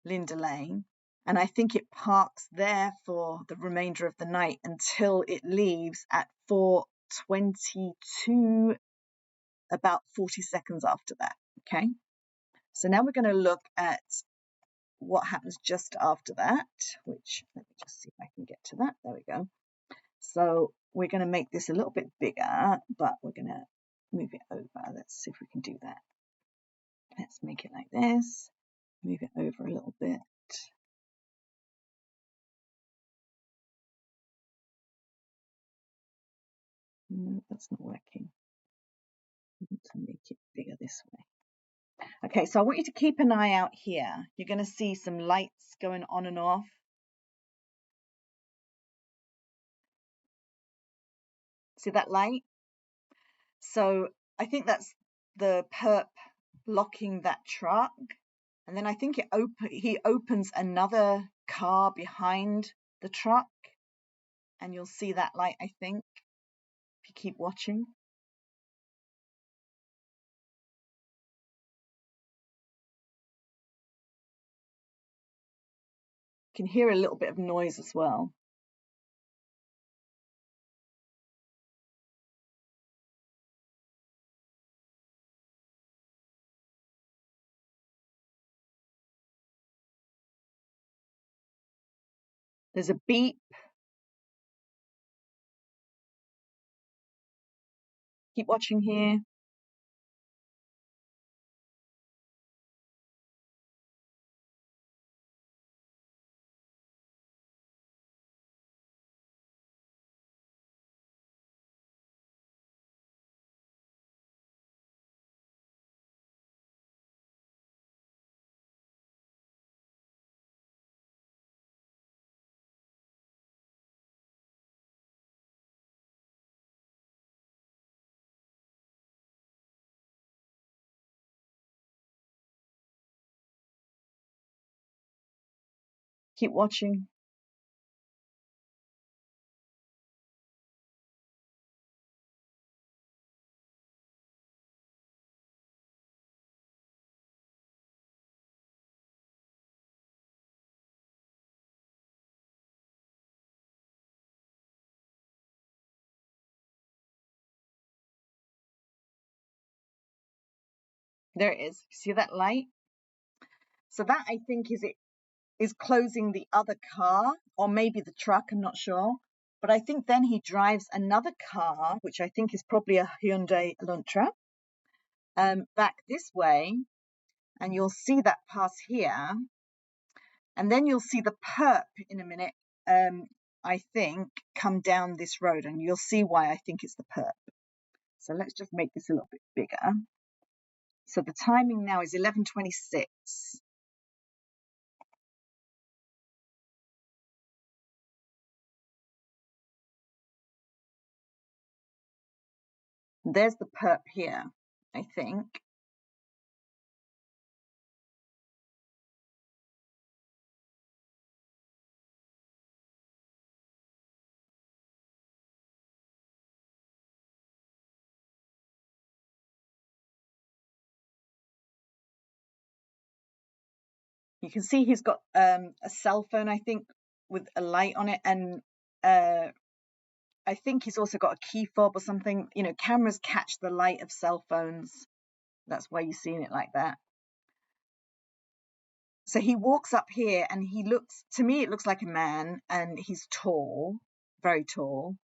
Linda Lane. And I think it parks there for the remainder of the night until it leaves at 4:22, about 40 seconds after that. Okay. So now we're going to look at what happens just after that, which, let me just see if I can get to that. There we go. So we're going to make this a little bit bigger, but we're going to move it over. Let's see if we can do that. Let's make it like this. Move it over a little bit. No, that's not working. I want to make it bigger this way. Okay, so I want you to keep an eye out here. You're going to see some lights going on and off. See that light? So I think that's the perp locking that truck. And then I think he opens another car behind the truck. And you'll see that light, I think, if you keep watching. You can hear a little bit of noise as well. There's a beep. Keep watching here. Keep watching. There it is. See that light? So that, I think, is closing the other car, or maybe the truck, I'm not sure. But I think then he drives another car, which I think is probably a Hyundai Elantra, back this way, and you'll see that pass here. And then you'll see the perp in a minute, I think, come down this road, and you'll see why I think it's the perp. So let's just make this a little bit bigger. So the timing now is 11:26. There's the perp here, I think. You can see he's got a cell phone, I think, with a light on it, and I think he's also got a key fob or something. You know, cameras catch the light of cell phones. That's why you're seeing it like that. So he walks up here and he looks, to me, it looks like a man, and he's tall, very tall.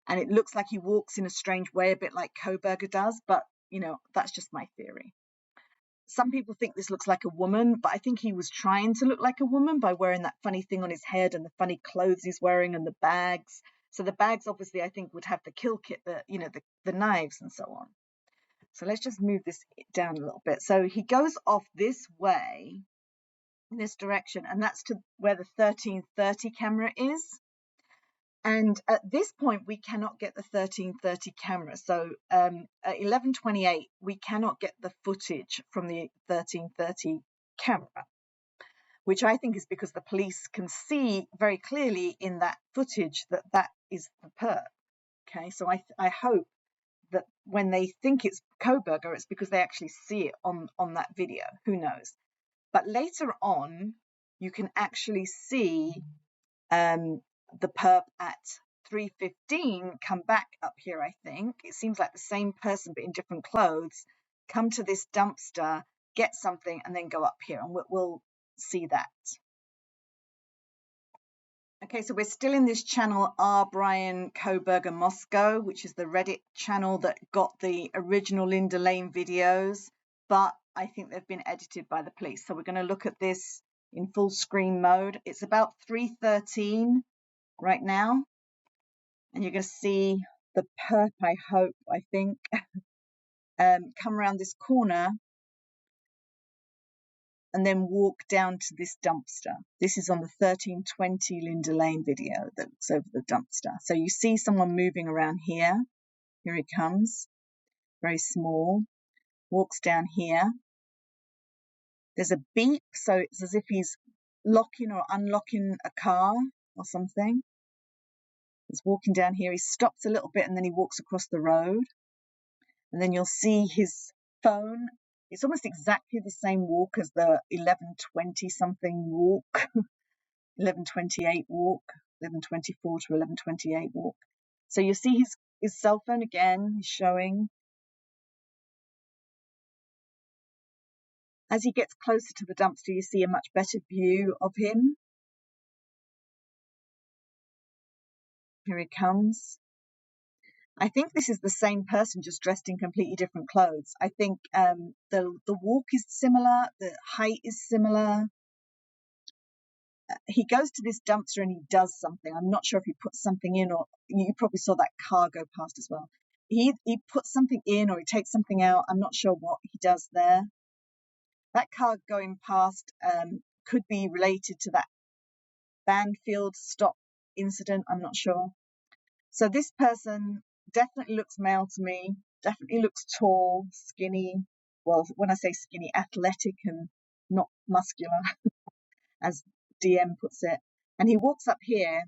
And it looks like he walks in a strange way, a bit like Kohberger does. But, you know, that's just my theory. Some people think this looks like a woman, but I think he was trying to look like a woman by wearing that funny thing on his head and the funny clothes he's wearing and the bags. So the bags, obviously, I think would have the kill kit, the knives and so on. So let's just move this down a little bit. So he goes off this way, in this direction, and that's to where the 1330 camera is. And at this point, we cannot get the 1330 camera. So at 11:28, we cannot get the footage from the 1330 camera, which I think is because the police can see very clearly in that footage that that is the perp. Okay, so I hope that when they think it's Kohberger, it's because they actually see it on that video. Who knows? But later on, you can actually see the perp at 3:15 come back up here. I think it seems like the same person but in different clothes come to this dumpster, get something, and then go up here, and we'll see that. Okay, so we're still in this channel R. Brian Kohberger Moscow, which is the Reddit channel that got the original Linda Lane videos, but I think they've been edited by the police. So we're going to look at this in full screen mode. It's about 3:13 right now, and you're going to see the perp, I think, come around this corner and then walk down to this dumpster. This is on the 1320 Linda Lane video that looks over the dumpster. So you see someone moving around here. Here he comes, very small, walks down here. There's a beep, so it's as if he's locking or unlocking a car or something. He's walking down here. He stops a little bit and then he walks across the road. And then you'll see his phone. It's almost exactly the same walk as the 11:20 something walk, 11:28 walk, 11:24 to 11:28 walk. So you see his cell phone again. He's showing. As he gets closer to the dumpster, you see a much better view of him. Here he comes. I think this is the same person, just dressed in completely different clothes. I think the walk is similar, the height is similar. He goes to this dumpster and he does something. I'm not sure if he puts something in, or you probably saw that car go past as well. He puts something in or he takes something out. I'm not sure what he does there. That car going past could be related to that Banfield stop incident. I'm not sure. So this person definitely looks male to me, definitely looks tall, skinny. Well, when I say skinny, athletic and not muscular, as DM puts it. And he walks up here,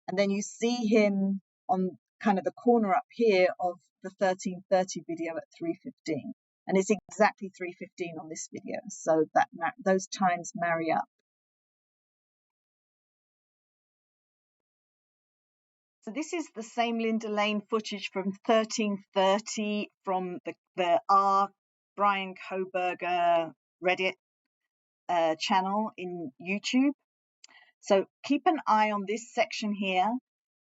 and then you see him on kind of the corner up here of the 1330 video at 3:15. And it's exactly 3:15 on this video. So that those times marry up. So this is the same Linda Lane footage from 1330 from the R. Brian Kohberger Reddit channel in YouTube. So keep an eye on this section here.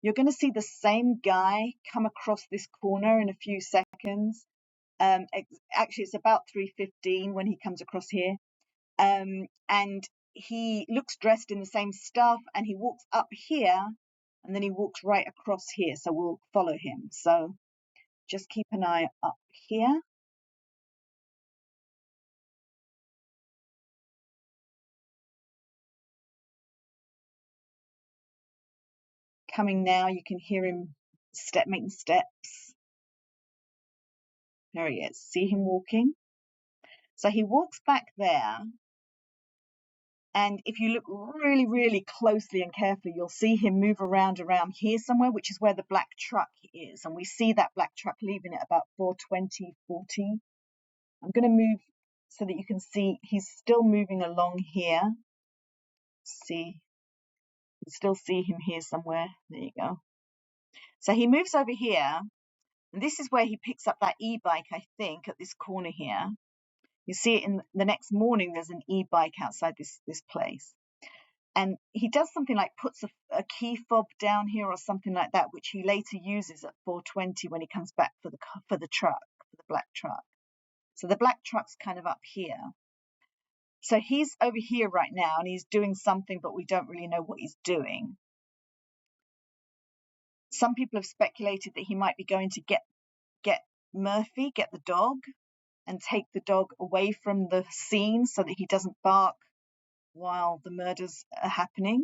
You're going to see the same guy come across this corner in a few seconds. Actually, it's about 3:15 when he comes across here. And he looks dressed in the same stuff, and he walks up here, and then he walks right across here. So we'll follow him. So just keep an eye up here. Coming now, you can hear him making steps. There he is. See him walking? So he walks back there. And if you look really, really closely and carefully, you'll see him move around here somewhere, which is where the black truck is. And we see that black truck leaving at about 4:20, 40. I'm going to move so that you can see he's still moving along here. See, You still see him here somewhere. There you go. So he moves over here, and this is where he picks up that e-bike, I think, at this corner here. You see it in the next morning, there's an e-bike outside this place. And he does something like puts a key fob down here or something like that, which he later uses at 4:20 when he comes back for the truck, for the black truck. So the black truck's kind of up here. So he's over here right now, and he's doing something, but we don't really know what he's doing. Some people have speculated that he might be going to get Murphy, get the dog, and take the dog away from the scene so that he doesn't bark while the murders are happening.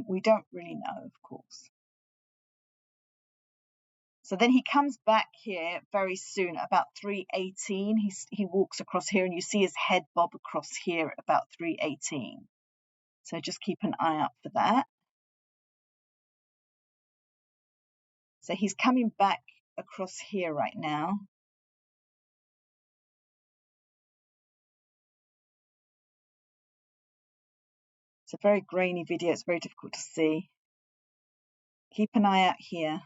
We don't really know, of course. So then he comes back here very soon, about 3:18. He walks across here, and you see his head bob across here at about 3:18. So just keep an eye out for that. So he's coming back across here right now. It's a very grainy video. It's very difficult to see. Keep an eye out here.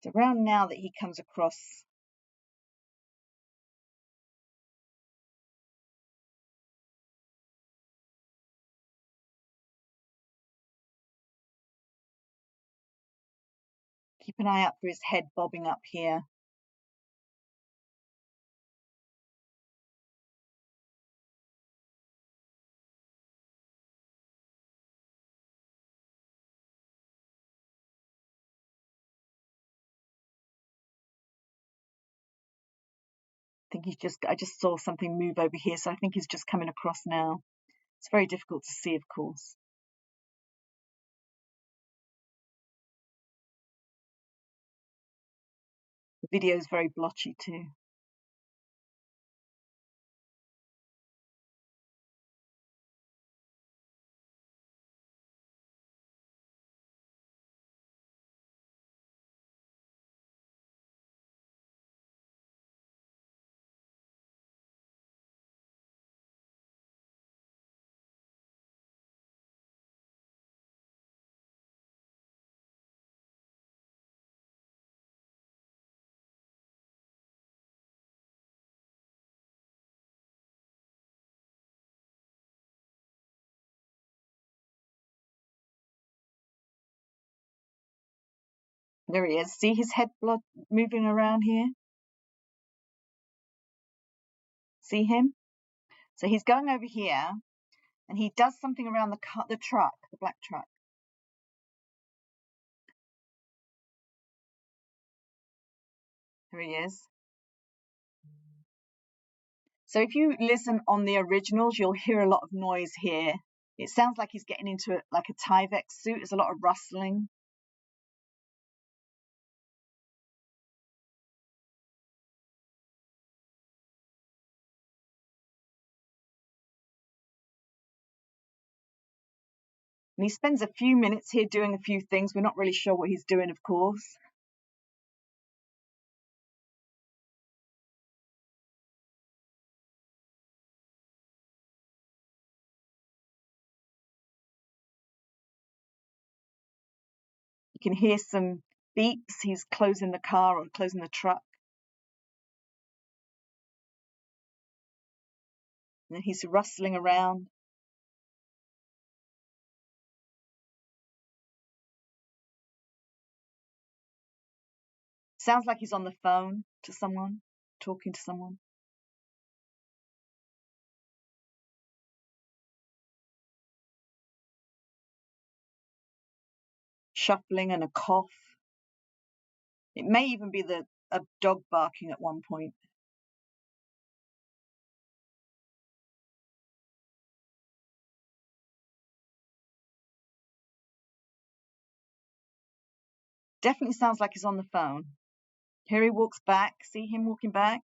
It's around now that he comes across. Keep an eye out for his head bobbing up here. I just saw something move over here, so I think he's just coming across now. It's very difficult to see, of course. The video is very blotchy too. There he is. See his head moving around here? See him? So he's going over here, and he does something around the truck, the black truck. Here he is. So if you listen on the originals, you'll hear a lot of noise here. It sounds like he's getting into like a Tyvek suit. There's a lot of rustling. And he spends a few minutes here doing a few things. We're not really sure what he's doing, of course. You can hear some beeps. He's closing the car or closing the truck. And then he's rustling around. Sounds like he's on the phone to someone, talking to someone. Shuffling and a cough. It may even be a dog barking at one point. Definitely sounds like he's on the phone. Here he walks back. See him walking back?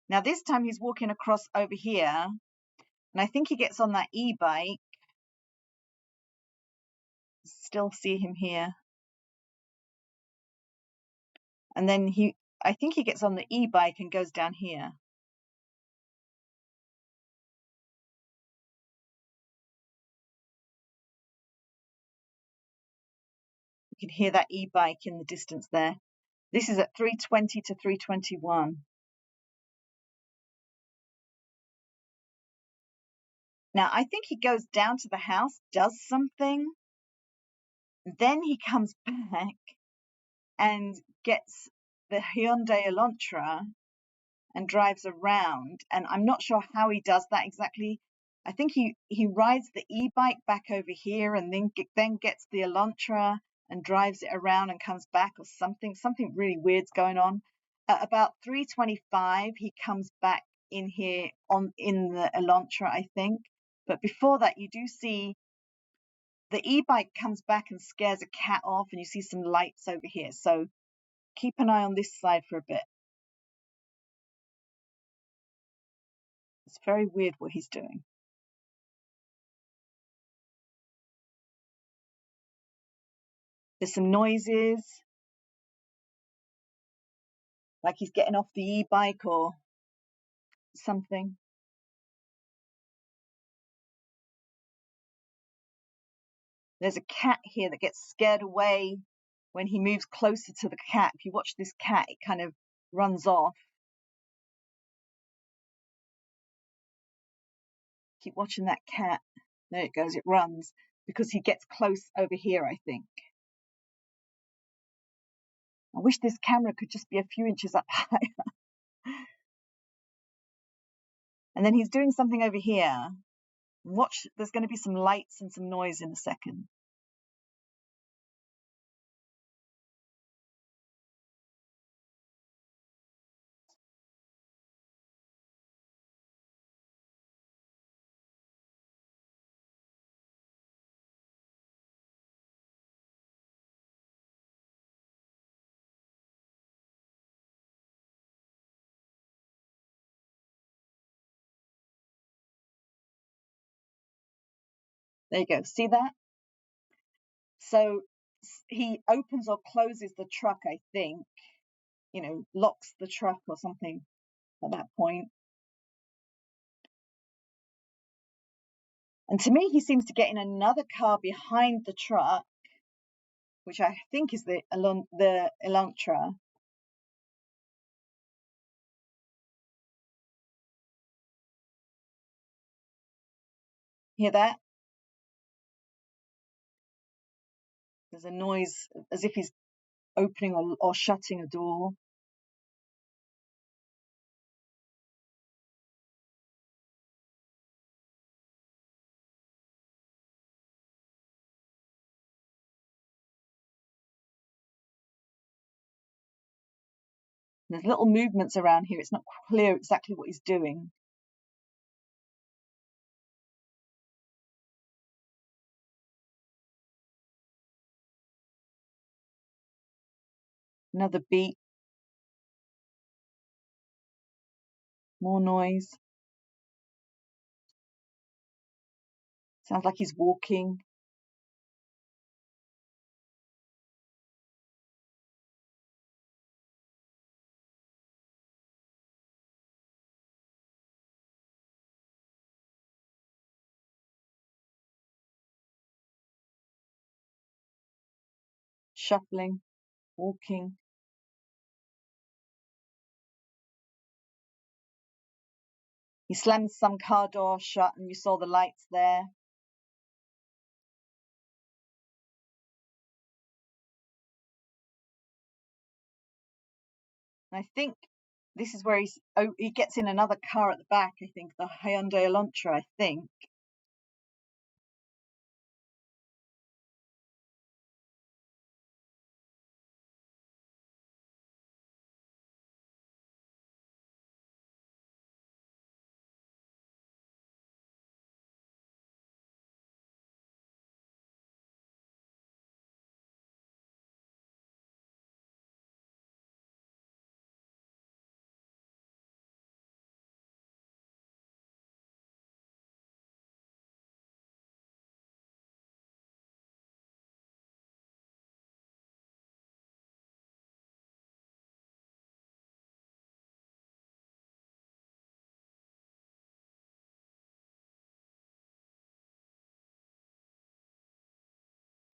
Now this time he's walking across over here, And I think he gets on that e-bike. Still see him here. And then I think he gets on the e-bike and goes down here. You can hear that e-bike in the distance there. This is at 3:20 to 3:21. Now, I think he goes down to the house, does something, then he comes back and gets the Hyundai Elantra and drives around. And I'm not sure how he does that exactly. I think he rides the e-bike back over here and then gets the Elantra and drives it around and comes back or something. Something really weird's going on. At about 3:25, he comes back in here in the Elantra, I think. But before that, you do see the e-bike comes back and scares a cat off, and you see some lights over here. So keep an eye on this side for a bit. It's very weird what he's doing. There's some noises, like he's getting off the e-bike or something. There's a cat here that gets scared away when he moves closer to the cat. If you watch this cat, it kind of runs off. Keep watching that cat. There it goes, it runs because he gets close over here, I think. I wish this camera could just be a few inches up higher. And then he's doing something over here. Watch, there's going to be some lights and some noise in a second. There you go. See that? So he opens or closes the truck, I think, locks the truck or something at that point. And to me, he seems to get in another car behind the truck, which I think is the Elantra. Hear that? There's a noise as if he's opening or shutting a door. There's little movements around here. It's not clear exactly what he's doing. Another beat. More noise. Sounds like he's walking. Shuffling. Walking. He slams some car door shut and you saw the lights there. And I think this is where he gets in another car at the back, I think, the Hyundai Elantra, I think.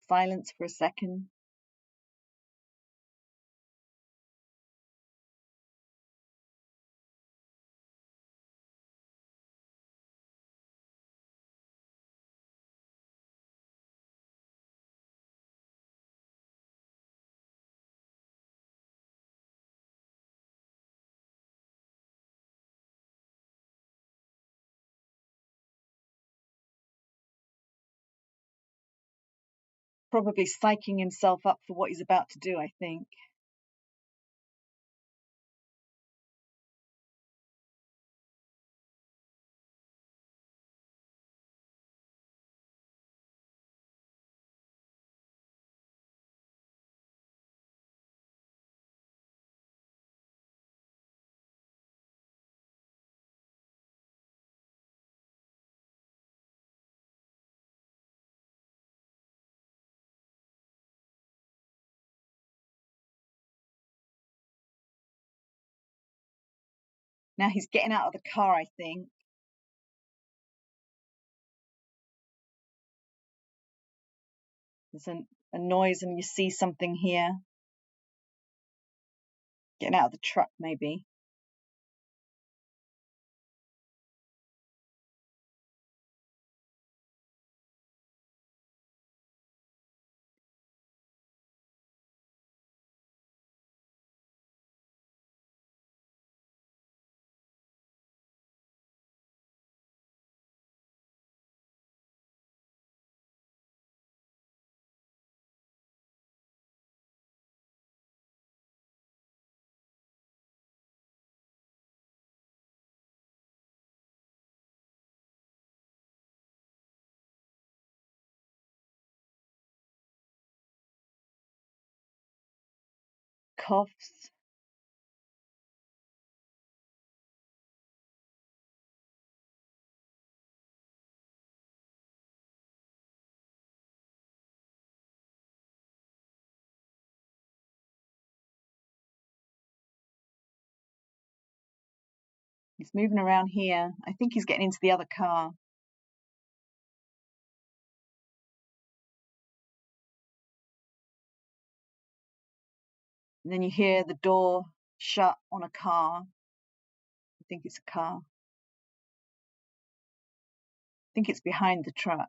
silence for a second. Probably psyching himself up for what he's about to do, I think. Now he's getting out of the car, I think. There's a noise and you see something here. Getting out of the truck, maybe. Coughs. He's moving around here. I think he's getting into the other car. And then you hear the door shut on a car. I think it's a car. I think it's behind the truck.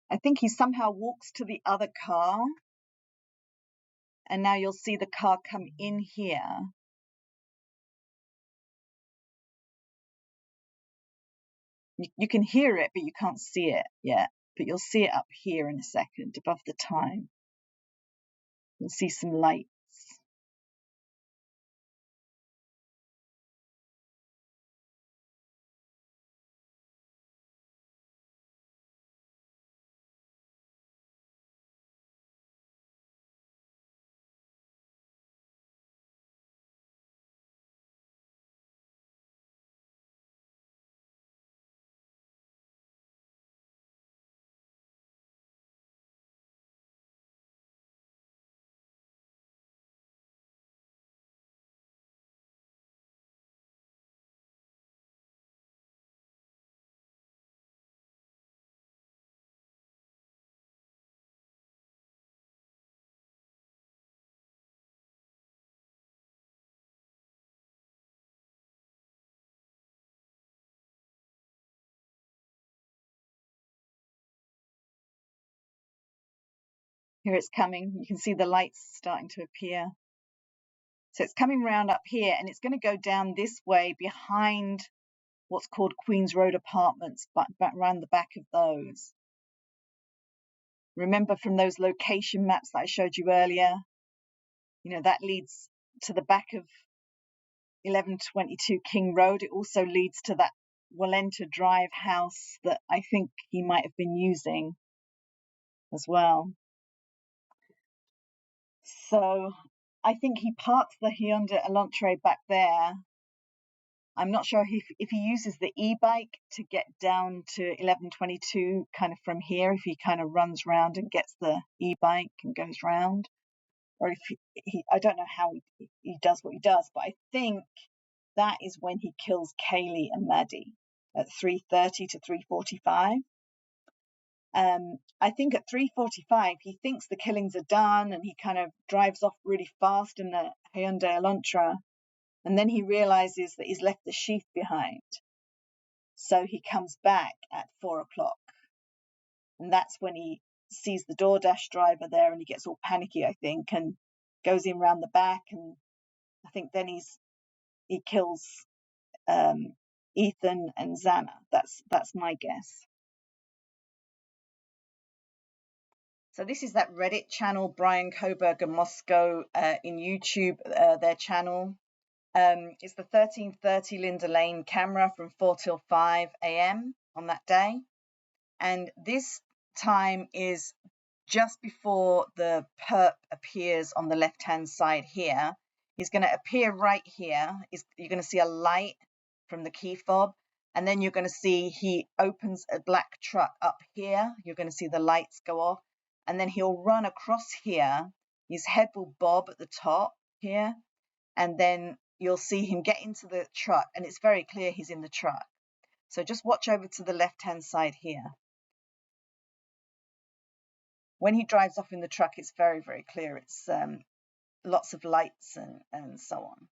I think he somehow walks to the other car. And now you'll see the car come in here. You can hear it, but you can't see it yet. But you'll see it up here in a second, above the time. You'll see some lights. Here it's coming. You can see the lights starting to appear. So it's coming round up here and it's going to go down this way behind what's called Queens Road Apartments, back around the back of those. Remember from those location maps that I showed you earlier? that leads to the back of 1122 King Road. It also leads to that Walenta Drive house that I think he might have been using as well. So I think he parks the Hyundai Elantra back there. I'm not sure if he uses the e-bike to get down to 1122 kind of from here, if he kind of runs round and gets the e-bike and goes round, or if he I don't know how he does what he does, but I think that is when he kills Kaylee and Maddie at 3:30 to 3:45. I think at 3:45 he thinks the killings are done and he kind of drives off really fast in the Hyundai Elantra, and then he realizes that he's left the sheath behind. So he comes back at 4 o'clock, and that's when he sees the DoorDash driver there, and he gets all panicky, I think, and goes in round the back, and I think then he kills Ethan and Xana. That's my guess. So this is that Reddit channel, Brian Kohberger Moscow, in YouTube, their channel. It's the 1330 Linda Lane camera from 4 till 5 a.m. on that day. And this time is just before the perp appears on the left-hand side here. He's going to appear right here. You're going to see a light from the key fob, and then you're going to see he opens a black truck up here. You're going to see the lights go off, and then he'll run across here. His head will bob at the top here, and then you'll see him get into the truck, and it's very clear he's in the truck. So just watch over to the left-hand side here. When he drives off in the truck, it's very, very clear. It's lots of lights and so on.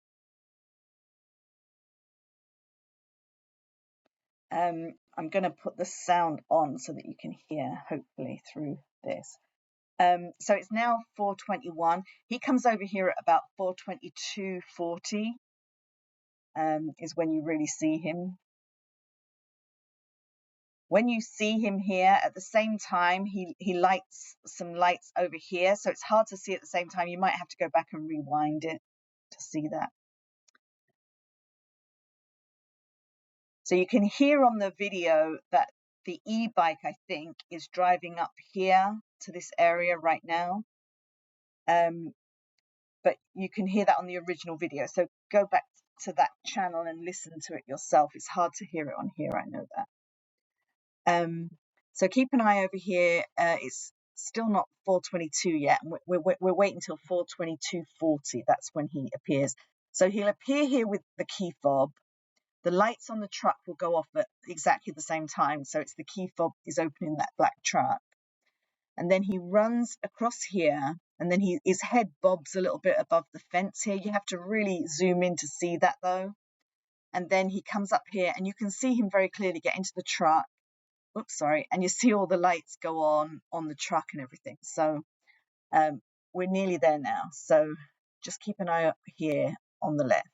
I'm going to put the sound on so that you can hear, hopefully, through this. So it's now 4:21. He comes over here at about 4:22:40 is when you really see him. When you see him here, at the same time, he lights some lights over here, so it's hard to see at the same time. You might have to go back and rewind it to see that. So you can hear on the video that the e-bike, I think, is driving up here to this area right now. But you can hear that on the original video. So go back to that channel and listen to it yourself. It's hard to hear it on here, I know that. So keep an eye over here. It's still not 4:22 yet. We're waiting until 4:22:40. That's when he appears. So he'll appear here with the key fob. The lights on the truck will go off at exactly the same time. So it's the key fob is opening that black truck. And then he runs across here, and then his head bobs a little bit above the fence here. You have to really zoom in to see that though. And then he comes up here, and you can see him very clearly get into the truck. Oops, sorry. And you see all the lights go on the truck and everything. So we're nearly there now. So just keep an eye up here on the left.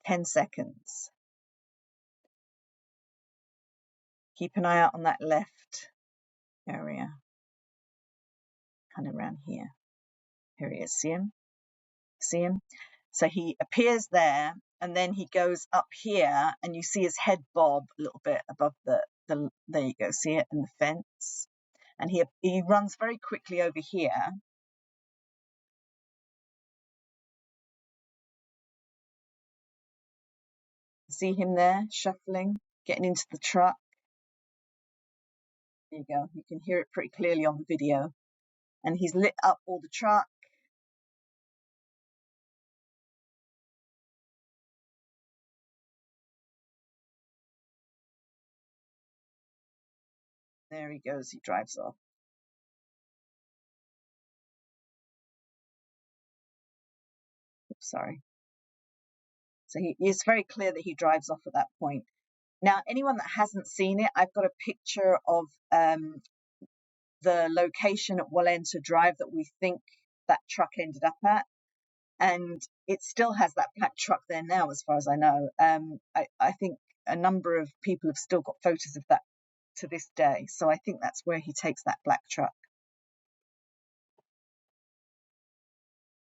10 seconds. Keep an eye out on that left area, kind of around here. Here he is. See him? See him? So he appears there, and then he goes up here, and you see his head bob a little bit above the there you go. See it in the fence? And he runs very quickly over here. See him there, shuffling, getting into the truck. There you go. You can hear it pretty clearly on the video. And he's lit up all the truck. There he goes. He drives off. Oops, sorry. So it's very clear that he drives off at that point. Now, anyone that hasn't seen it, I've got a picture of the location at Walenta Drive that we think that truck ended up at. And it still has that black truck there now, as far as I know. I think a number of people have still got photos of that to this day. So I think that's where he takes that black truck.